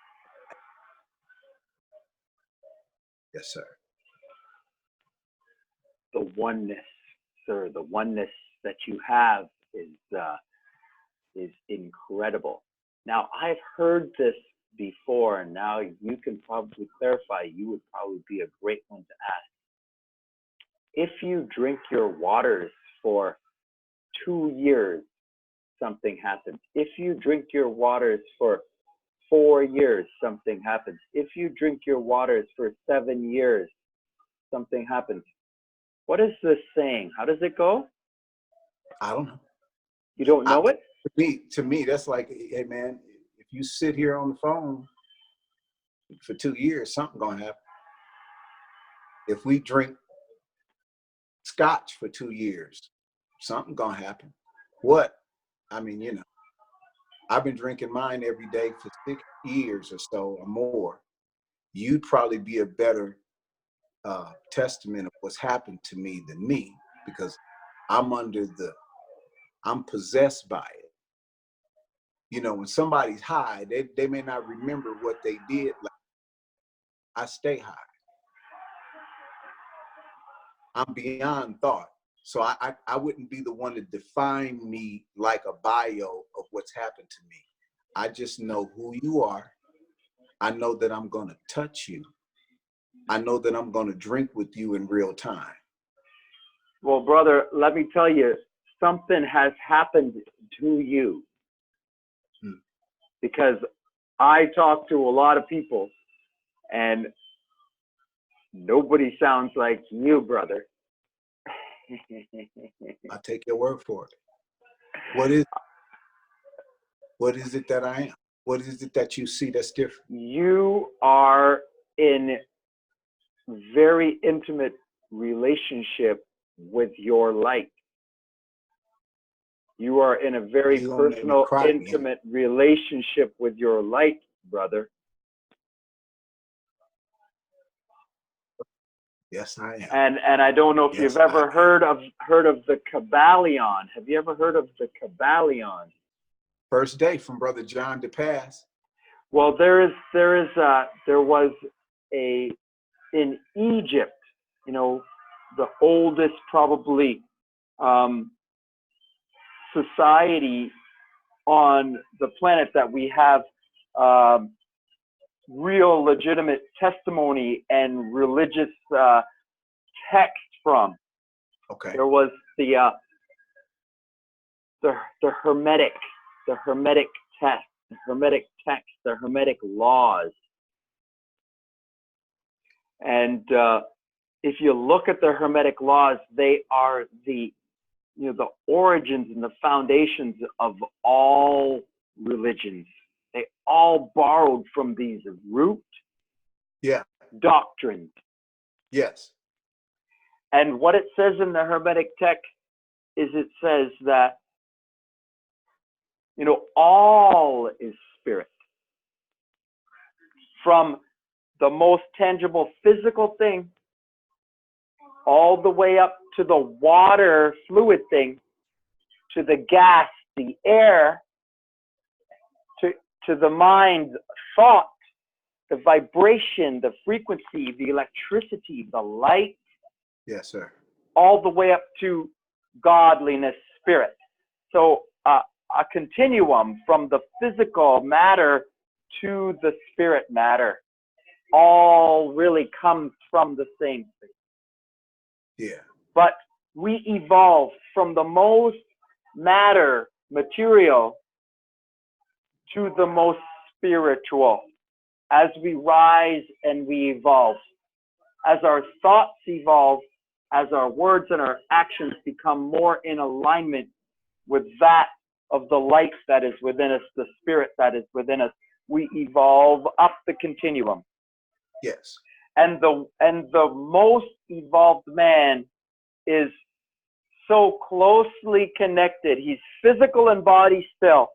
S3: Yes, sir.
S2: The oneness, sir, the oneness that you have is incredible. Now, I've heard this before, and now you can probably clarify. You would probably be a great one to ask. If you drink your waters for 2 years, something happens. If you drink your waters for 4 years, something happens. If you drink your waters for 7 years, something happens. What is this saying? How does it go?
S3: I don't know.
S2: You don't know it?
S3: To me, that's like, hey man, if you sit here on the phone for 2 years, something gonna happen. If we drink scotch for 2 years, something gonna happen. What? I mean, you know, I've been drinking mine every day for 6 years or so or more. You'd probably be a better testament of what's happened to me than me, because I'm possessed by it. You know, when somebody's high, they may not remember what they did. Like, I stay high. I'm beyond thought. So I wouldn't be the one to define me like a bio of what's happened to me. I just know who you are. I know that I'm going to touch you. I know that I'm going to drink with you in real time.
S2: Well, brother, let me tell you, something has happened to you. Because I talk to a lot of people and nobody sounds like you, brother.
S3: I'll take your word for it. What is it that I am? What is it that you see that's different?
S2: You are in very intimate relationship with your light. You are in a very personal, intimate relationship with your light, brother.
S3: Yes, I am.
S2: And I don't know if you've ever heard of the Kabbalion. Have you ever heard of the Kabbalion?
S3: First day from Brother John DePass.
S2: Well, there was in Egypt, you know, the oldest probably society on the planet that we have real legitimate testimony and religious text from.
S3: Okay.
S2: There was the Hermetic text, the Hermetic laws. And if you look at the Hermetic laws, they are the origins and the foundations of all religions. They all borrowed from these root doctrines.
S3: Yes.
S2: And what it says in the Hermetic text is it says that, all is spirit. From the most tangible physical thing all the way up to the water fluid thing, to the gas, the air, to the mind, thought, the vibration, the frequency, the electricity, the light.
S3: Yes, sir.
S2: All the way up to godliness, spirit. So a continuum from the physical matter to the spirit matter all really comes from the same thing.
S3: Yeah.
S2: But we evolved from the most matter, material, to the most spiritual as we rise and we evolve. As our thoughts evolve, as our words and our actions become more in alignment with that of the light that is within us, the spirit that is within us, we evolve up the continuum.
S3: Yes.
S2: And the most evolved man is so closely connected. He's physical in body still,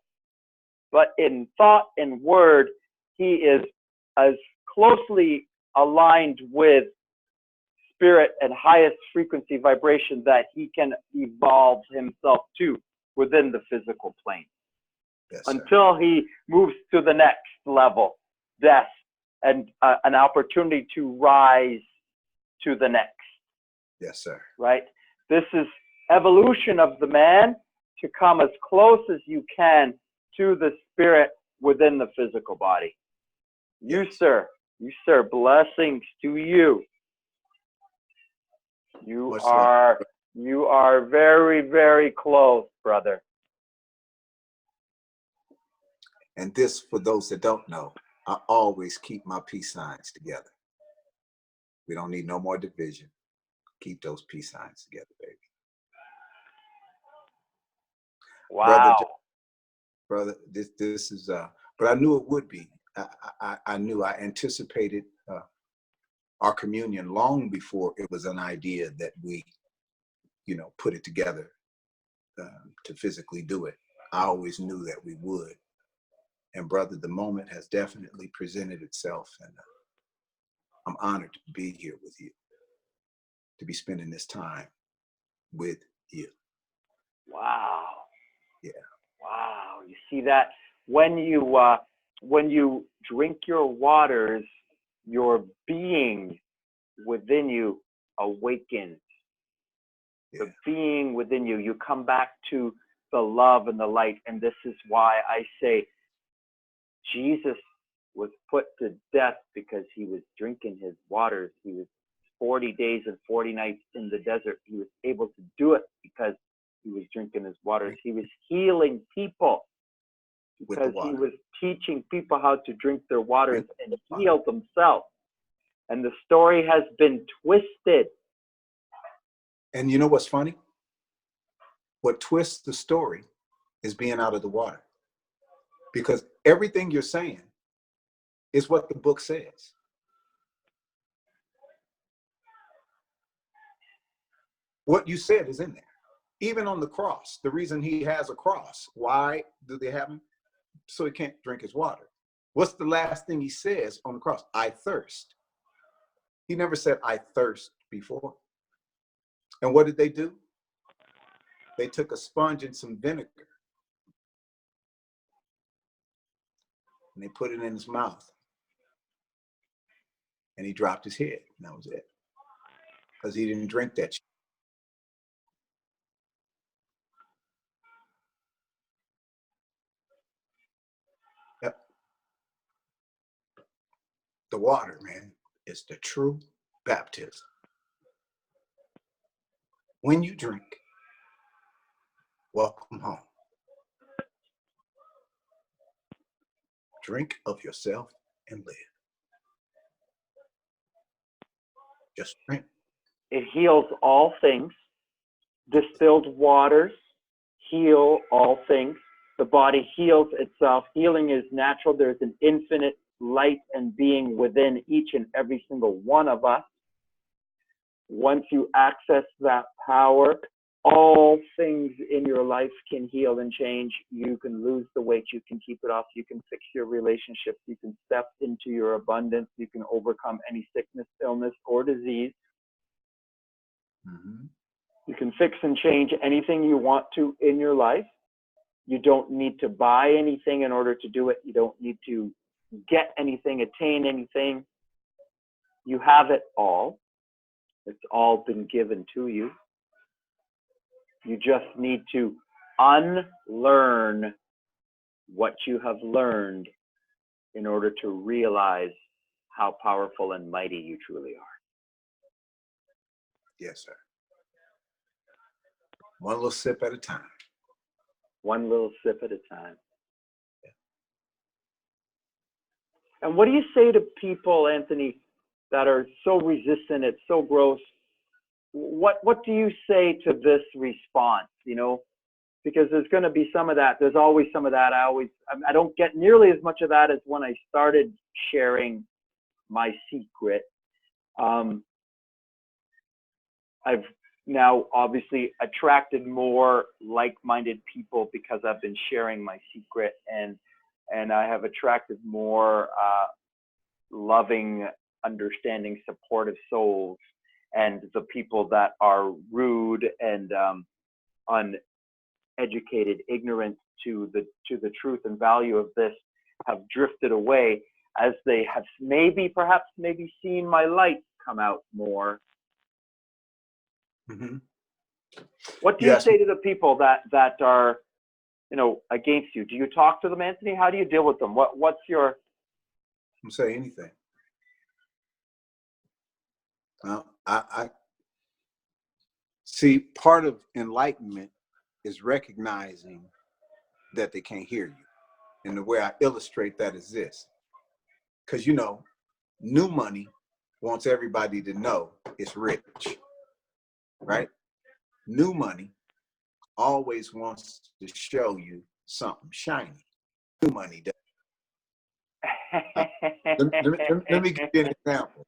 S2: but in thought and word, he is as closely aligned with spirit and highest frequency vibration that he can evolve himself to within the physical plane.
S3: Yes,
S2: until he moves to the next level, death, and an opportunity to rise to the next.
S3: Yes, sir.
S2: Right? This is evolution of the man to come as close as you can to the spirit within the physical body. You, sir, blessings to you. You are very, very close, brother.
S3: And this, for those that don't know, I always keep my peace signs together. We don't need no more division. Keep those peace signs together, baby.
S2: Wow.
S3: brother. This is, but I knew it would be. I knew, I anticipated our communion long before it was an idea that we, put it together to physically do it. I always knew that we would. And brother, the moment has definitely presented itself, and I'm honored to be here with you, to be spending this time with you.
S2: Wow.
S3: Yeah.
S2: Wow. You see that when you drink your waters, your being within you awakens.
S3: Yeah.
S2: The being within you, you come back to the love and the light. And this is why I say Jesus was put to death because he was drinking his waters. He was 40 days and 40 nights in the desert. He was able to do it because he was drinking his waters. He was healing people because he was teaching people how to drink their waters and heal themselves. And the story has been twisted.
S3: And you know what's funny? What twists the story is being out of the water. Because everything you're saying is what the book says. What you said is in there. Even on the cross, the reason he has a cross, why do they have him? So he can't drink his water. What's the last thing he says on the cross? I thirst. He never said, I thirst before. And what did they do? They took a sponge and some vinegar and they put it in his mouth. And he dropped his head, and that was it. Because he didn't drink that shit. Yep. The water, man, is the true baptism. When you drink, welcome home. Drink of yourself and live. Just drink.
S2: It heals all things. Distilled waters heal all things. The body heals itself. Healing is natural. There's an infinite light and being within each and every single one of us. Once you access that power, all things in your life can heal and change. You can lose the weight. You can keep it off. You can fix your relationships. You can step into your abundance. You can overcome any sickness, illness, or disease.
S3: Mm-hmm.
S2: You can fix and change anything you want to in your life. You don't need to buy anything in order to do it. You don't need to get anything, attain anything. You have it all. It's all been given to you. You just need to unlearn what you have learned in order to realize how powerful and mighty you truly are.
S3: Yes, sir. One little sip at a time.
S2: One little sip at a time. And what do you say to people, Anthony, that are so resistant, it's so gross? What do you say to this response, Because there's going to be some of that. There's always some of that. I don't get nearly as much of that as when I started sharing my secret. I've now obviously attracted more like-minded people because I've been sharing my secret, and I have attracted more loving, understanding, supportive souls. And the people that are rude and uneducated, ignorant to the truth and value of this have drifted away as they have perhaps seen my light come out more.
S3: Mm-hmm.
S2: What do you say to the people that are, against you? Do you talk to them, Anthony? How do you deal with them? What's your?
S3: Don't say anything. I see, part of enlightenment is recognizing that they can't hear you. And the way I illustrate that is this. Because, new money wants everybody to know it's rich, right? New money always wants to show you something shiny. New money does. Let me give you an example.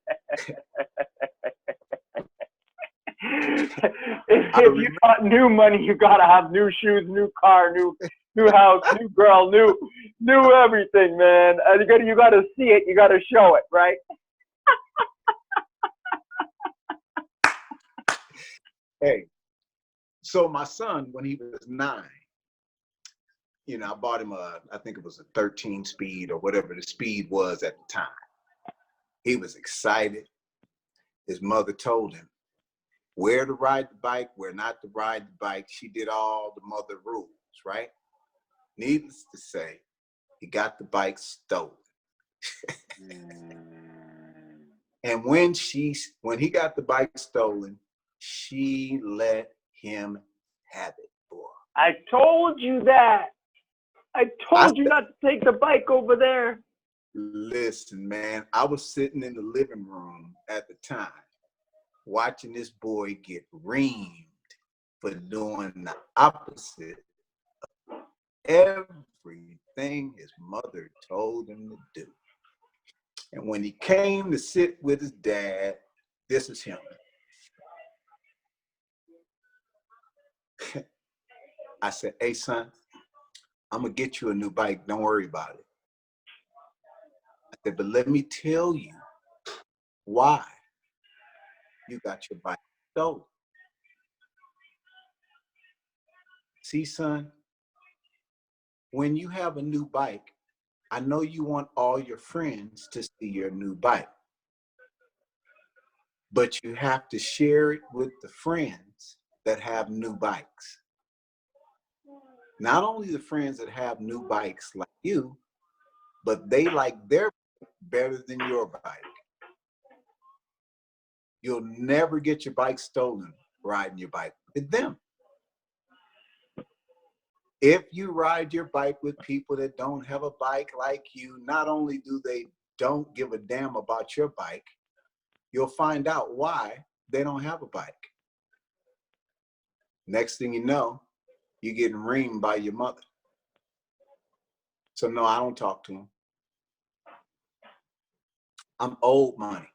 S2: If you got new money, you gotta have new shoes, new car, new house, new girl, new everything, man. And you gotta see it, you gotta show it, right?
S3: Hey, so my son, when he was 9, you know, I bought him I think it was a 13 speed or whatever the speed was at the time. He was excited. His mother told him where to ride the bike, where not to ride the bike. She did all the mother rules, right? Needless to say, he got the bike stolen. And when he got the bike stolen, she let him have it, boy.
S2: I told you that. I told you not to take the bike over there.
S3: Listen, man, I was sitting in the living room at the time watching this boy get reamed for doing the opposite of everything his mother told him to do. And when he came to sit with his dad, this is him. I said, hey, son, I'm going to get you a new bike. Don't worry about it. I said, but let me tell you why you got your bike stolen. See, son, when you have a new bike, I know you want all your friends to see your new bike, but you have to share it with the friends that have new bikes. Not only the friends that have new bikes like you, but they like their bike better than your bike. You'll never get your bike stolen riding your bike with them. If you ride your bike with people that don't have a bike like you, not only do they don't give a damn about your bike, you'll find out why they don't have a bike. Next thing you know, you're getting reamed by your mother. So no, I don't talk to them. I'm old money.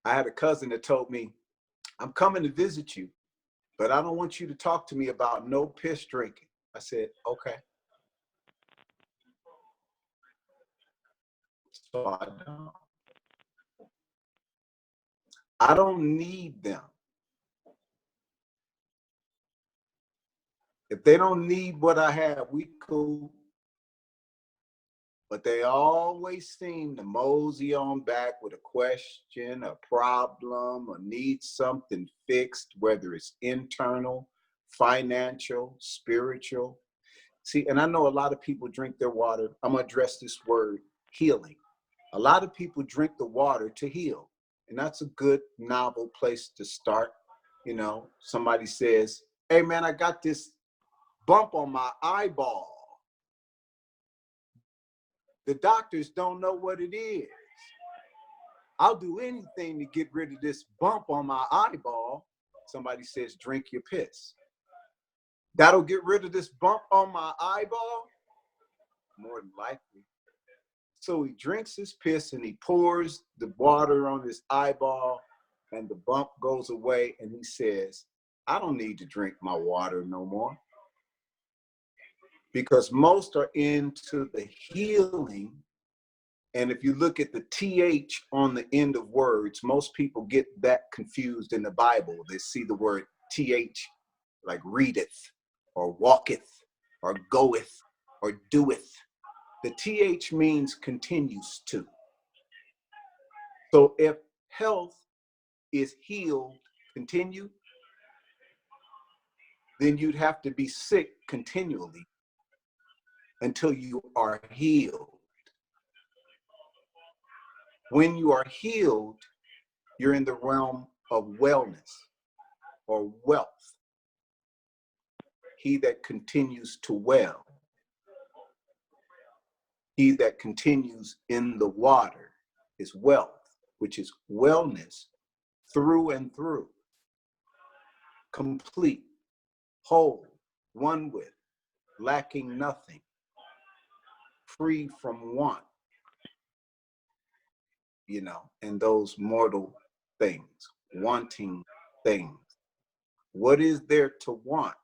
S3: I had a cousin that told me, I'm coming to visit you, but I don't want you to talk to me about no piss drinking. I said, okay. So I don't need them. If they don't need what I have, we cool. But they always seem to mosey on back with a question, a problem, or need something fixed, whether it's internal, financial, spiritual. See, and I know a lot of people drink their water. I'm going to address this word, healing. A lot of people drink the water to heal. And that's a good, novel place to start. You know, somebody says, hey, man, I got this bump on my eyeball. The doctors don't know what it is. I'll do anything to get rid of this bump on my eyeball. Somebody says, drink your piss. That'll get rid of this bump on my eyeball? More than likely. So he drinks his piss and he pours the water on his eyeball and the bump goes away and he says, I don't need to drink my water no more. Because most are into the healing. And if you look at the TH on the end of words, most people get that confused in the Bible. They see the word TH like readeth or walketh or goeth or doeth. The TH means continues to. So if health is healed, continue, then you'd have to be sick continually until you are healed. When you are healed, you're in the realm of wellness or wealth. He that continues to well, he that continues in the water is wealth, which is wellness through and through, complete, whole, one with, lacking nothing, free from want, you know, and those mortal things, wanting things. What is there to want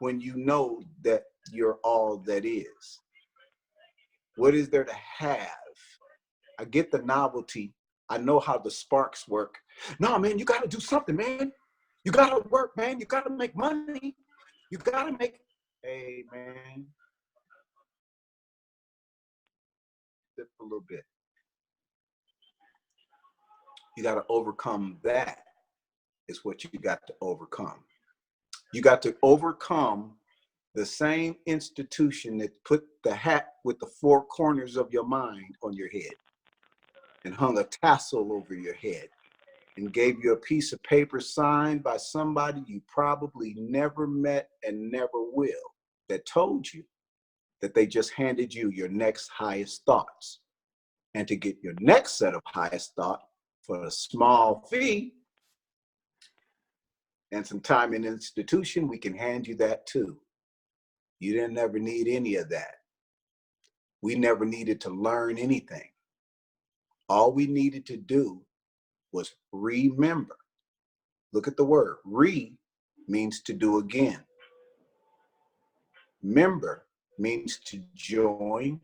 S3: when you know that you're all that is? What is there to have? I get the novelty. I know how the sparks work. No, man, you got to do something, man. You got to work, man. You got to make money. You got to make, hey, man. Sip a little bit. You got to overcome that, is what you got to overcome. You got to overcome the same institution that put the hat with the four corners of your mind on your head and hung a tassel over your head and gave you a piece of paper signed by somebody you probably never met and never will, that told you that they just handed you your next highest thoughts. And to get your next set of highest thought for a small fee and some time in institution, we can hand you that too. You didn't ever need any of that. We never needed to learn anything. All we needed to do was remember. Look at the word. Re means to do again. Member means to join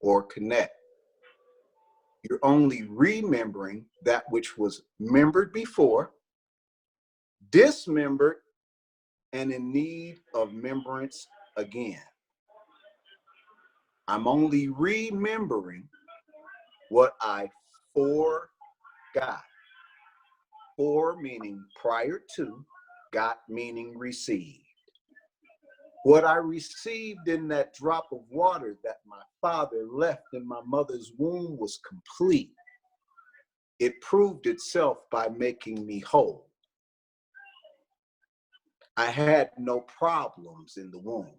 S3: or connect. You're only remembering that which was membered before, dismembered, and in need of remembrance again. I'm only remembering what I forgot. For meaning prior to, got meaning received. What I received in that drop of water that my father left in my mother's womb was complete. It proved itself by making me whole. I had no problems in the womb.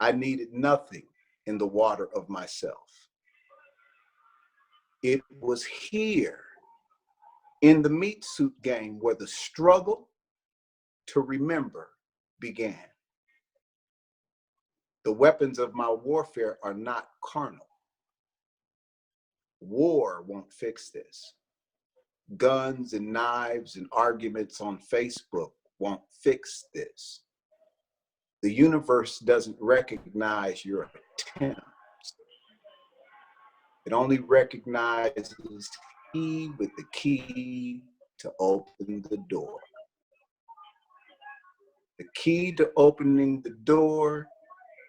S3: I needed nothing in the water of myself. It was here in the meat suit game where the struggle to remember began. The weapons of my warfare are not carnal. War won't fix this. Guns and knives and arguments on Facebook won't fix this. The universe doesn't recognize your attempts. It only recognizes he with the key to open the door. The key to opening the door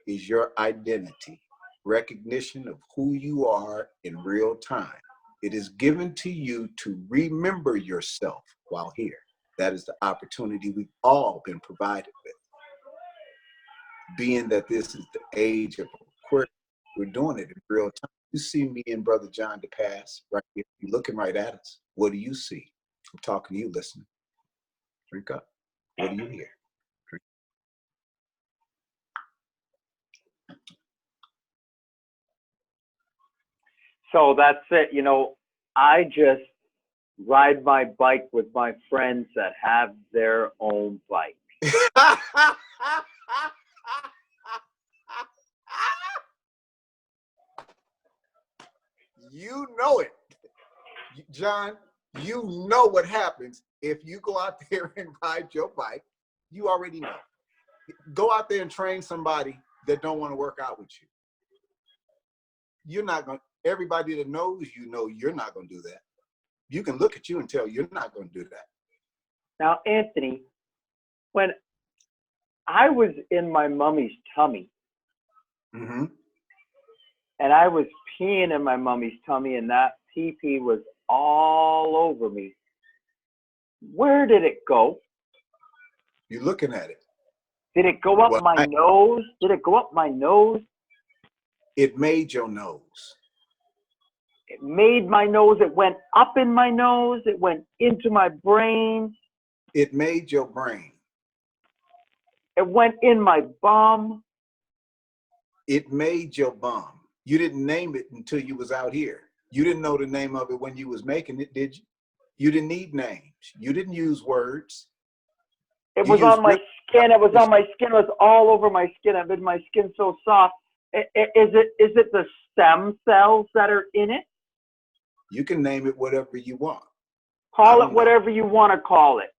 S3: is your identity, recognition of who you are in real time. It is given to you to remember yourself while here. That is the opportunity we've all been provided with. Being that this is the age of queer, we're doing it in real time. You see me and Brother John DePass right here. You're looking right at us. What do you see? I'm talking to you, listening. Drink up. What do you hear? Drink.
S2: So that's it. You know, I just ride my bike with my friends that have their own bike.
S3: You know it. John, you know what happens if you go out there and ride your bike. You already know. Go out there and train somebody that don't want to work out with you. You're not going to, everybody that knows you know you're not going to do that. You can look at you and tell you're not going to do that.
S2: Now, Anthony, when I was in my mommy's tummy,
S3: Mm-hmm.
S2: and I was peeing in my mommy's tummy, and that pee-pee was all over me, where did it go?
S3: You're looking at it.
S2: Did it go up my nose? Did it go up my nose?
S3: It made your nose.
S2: It made my nose. It went up in my nose. It went into my brain.
S3: It made your brain.
S2: It went in my bum.
S3: It made your bum. You didn't name it until you was out here. You didn't know the name of it when you was making it, did you? You didn't need names. You didn't use words.
S2: It
S3: You
S2: was
S3: use
S2: on my skin. It was on my skin. It was all over my skin. I've been my skin so soft. Is it the stem cells that are in it?
S3: You can name it whatever you want.
S2: Call it whatever you want to call it.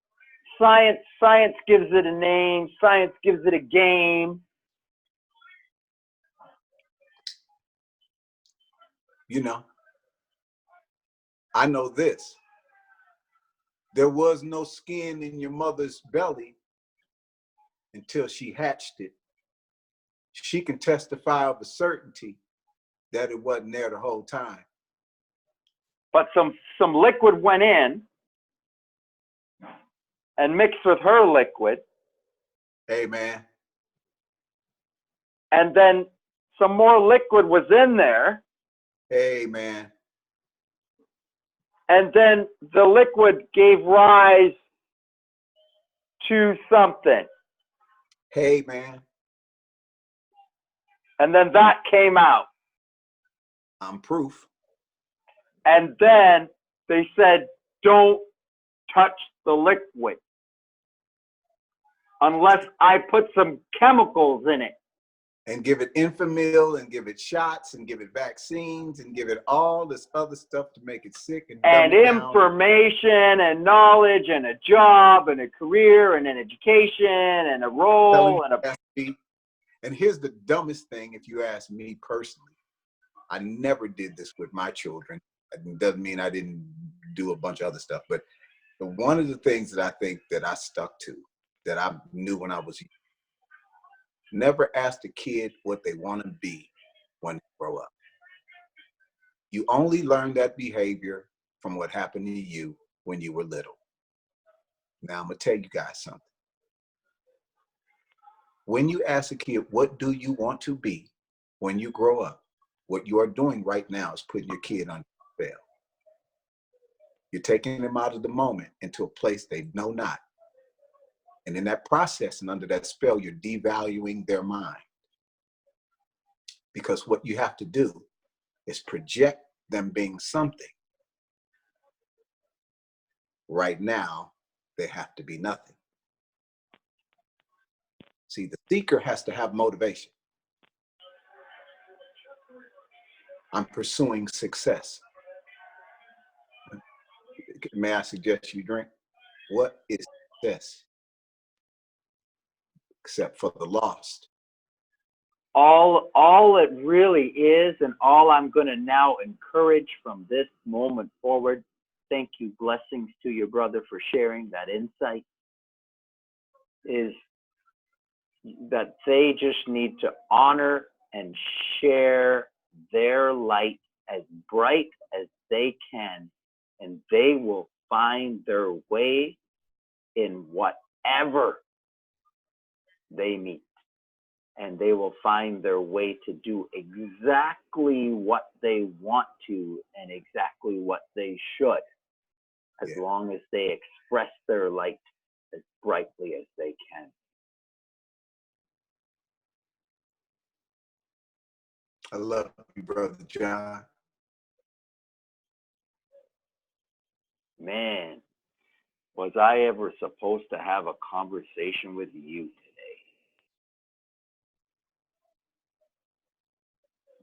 S2: Science gives it a name. Science gives it a game.
S3: You know, I know this. There was no skin in your mother's belly until she hatched it. She can testify of a certainty that it wasn't there the whole time.
S2: But some liquid went in and mixed with her liquid.
S3: Hey, man.
S2: And then some more liquid was in there.
S3: Hey, man.
S2: And then the liquid gave rise to something.
S3: Hey, man.
S2: And then that came out.
S3: I'm proof.
S2: And then they said, don't touch the liquid unless I put some chemicals in it.
S3: And give it Enfamil and give it shots and give it vaccines and give it all this other stuff to make it sick and dumb it down.
S2: Information and knowledge and a job and a career and an education and a role and a...
S3: And here's the dumbest thing, if you ask me personally. I never did this with my children. It doesn't mean I didn't do a bunch of other stuff, but one of the things that I think that I stuck to, that I knew when I was young, never ask a kid what they want to be when they grow up. You only learn that behavior from what happened to you when you were little. Now I'm gonna tell you guys something. When you ask a kid, what do you want to be when you grow up? What you are doing right now is putting your kid on spell. You're taking them out of the moment into a place they know not. And in that process and under that spell, you're devaluing their mind. Because what you have to do is project them being something. Right now, they have to be nothing. See, the seeker has to have motivation. I'm pursuing success. May I suggest you drink? What is success? Except for the lost.
S2: All it really is, and all I'm going to now encourage from this moment forward, thank you, blessings to your brother for sharing that insight, is that they just need to honor and share their light as bright as they can, and they will find their way in whatever they meet. And they will find their way to do exactly what they want to and exactly what they should, as long as they express their light as brightly as they can.
S3: I love you, Brother John.
S2: Man, was I ever supposed to have a conversation with you today?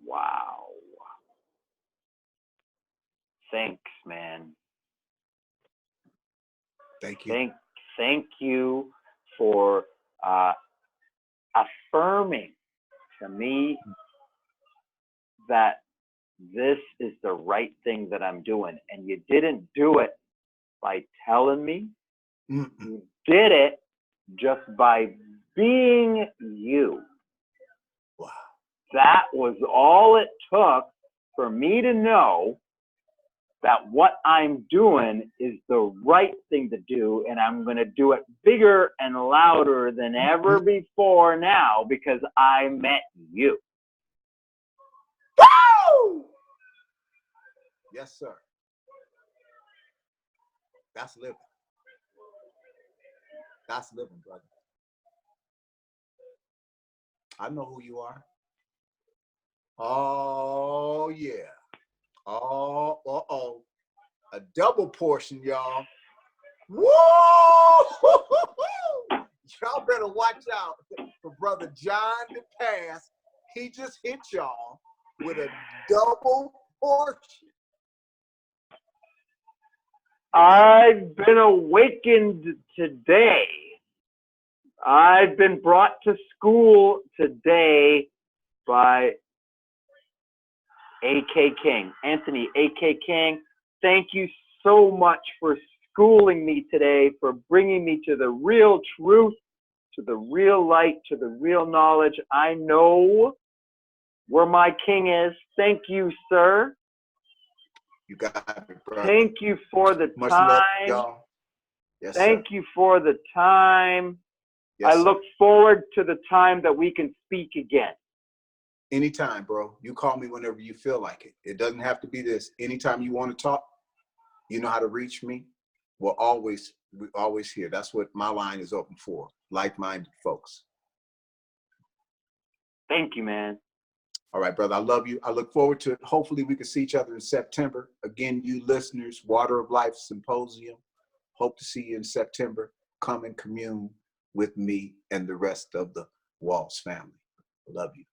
S2: Wow. Thanks, man.
S3: Thank you.
S2: Thank you for affirming to me that this is the right thing that I'm doing. And you didn't do it by telling me. You did it just by being you.
S3: Wow.
S2: That was all it took for me to know that what I'm doing is the right thing to do, and I'm going to do it bigger and louder than ever before now because I met you.
S3: Woo! Yes, sir. That's living. That's living, brother. I know who you are. Oh, yeah. Oh, uh-oh. A double portion, y'all. Woo! y'all better watch out for Brother John DePass. He just hit y'all with a double portion.
S2: I've been awakened today. I've been brought to school today by A.K. King, Anthony A.K. King. Thank you so much for schooling me today, for bringing me to the real truth, to the real light, to the real knowledge. I know where my king is. Thank you, sir.
S3: You got it, brother.
S2: Thank you for the
S3: Much
S2: time.
S3: love, y'all. Yes,
S2: Thank
S3: sir.
S2: you for the time.
S3: Yes,
S2: I
S3: sir.
S2: look forward to the time that we can speak again.
S3: Anytime, bro. You call me whenever you feel like it. It doesn't have to be this. Anytime you want to talk, you know how to reach me. We're always here. That's what my line is open for. Like-minded folks.
S2: Thank you, man.
S3: All right, brother. I love you. I look forward to it. Hopefully we can see each other in September. Again, you listeners, Water of Life Symposium. Hope to see you in September. Come and commune with me and the rest of the Walls family. Love you.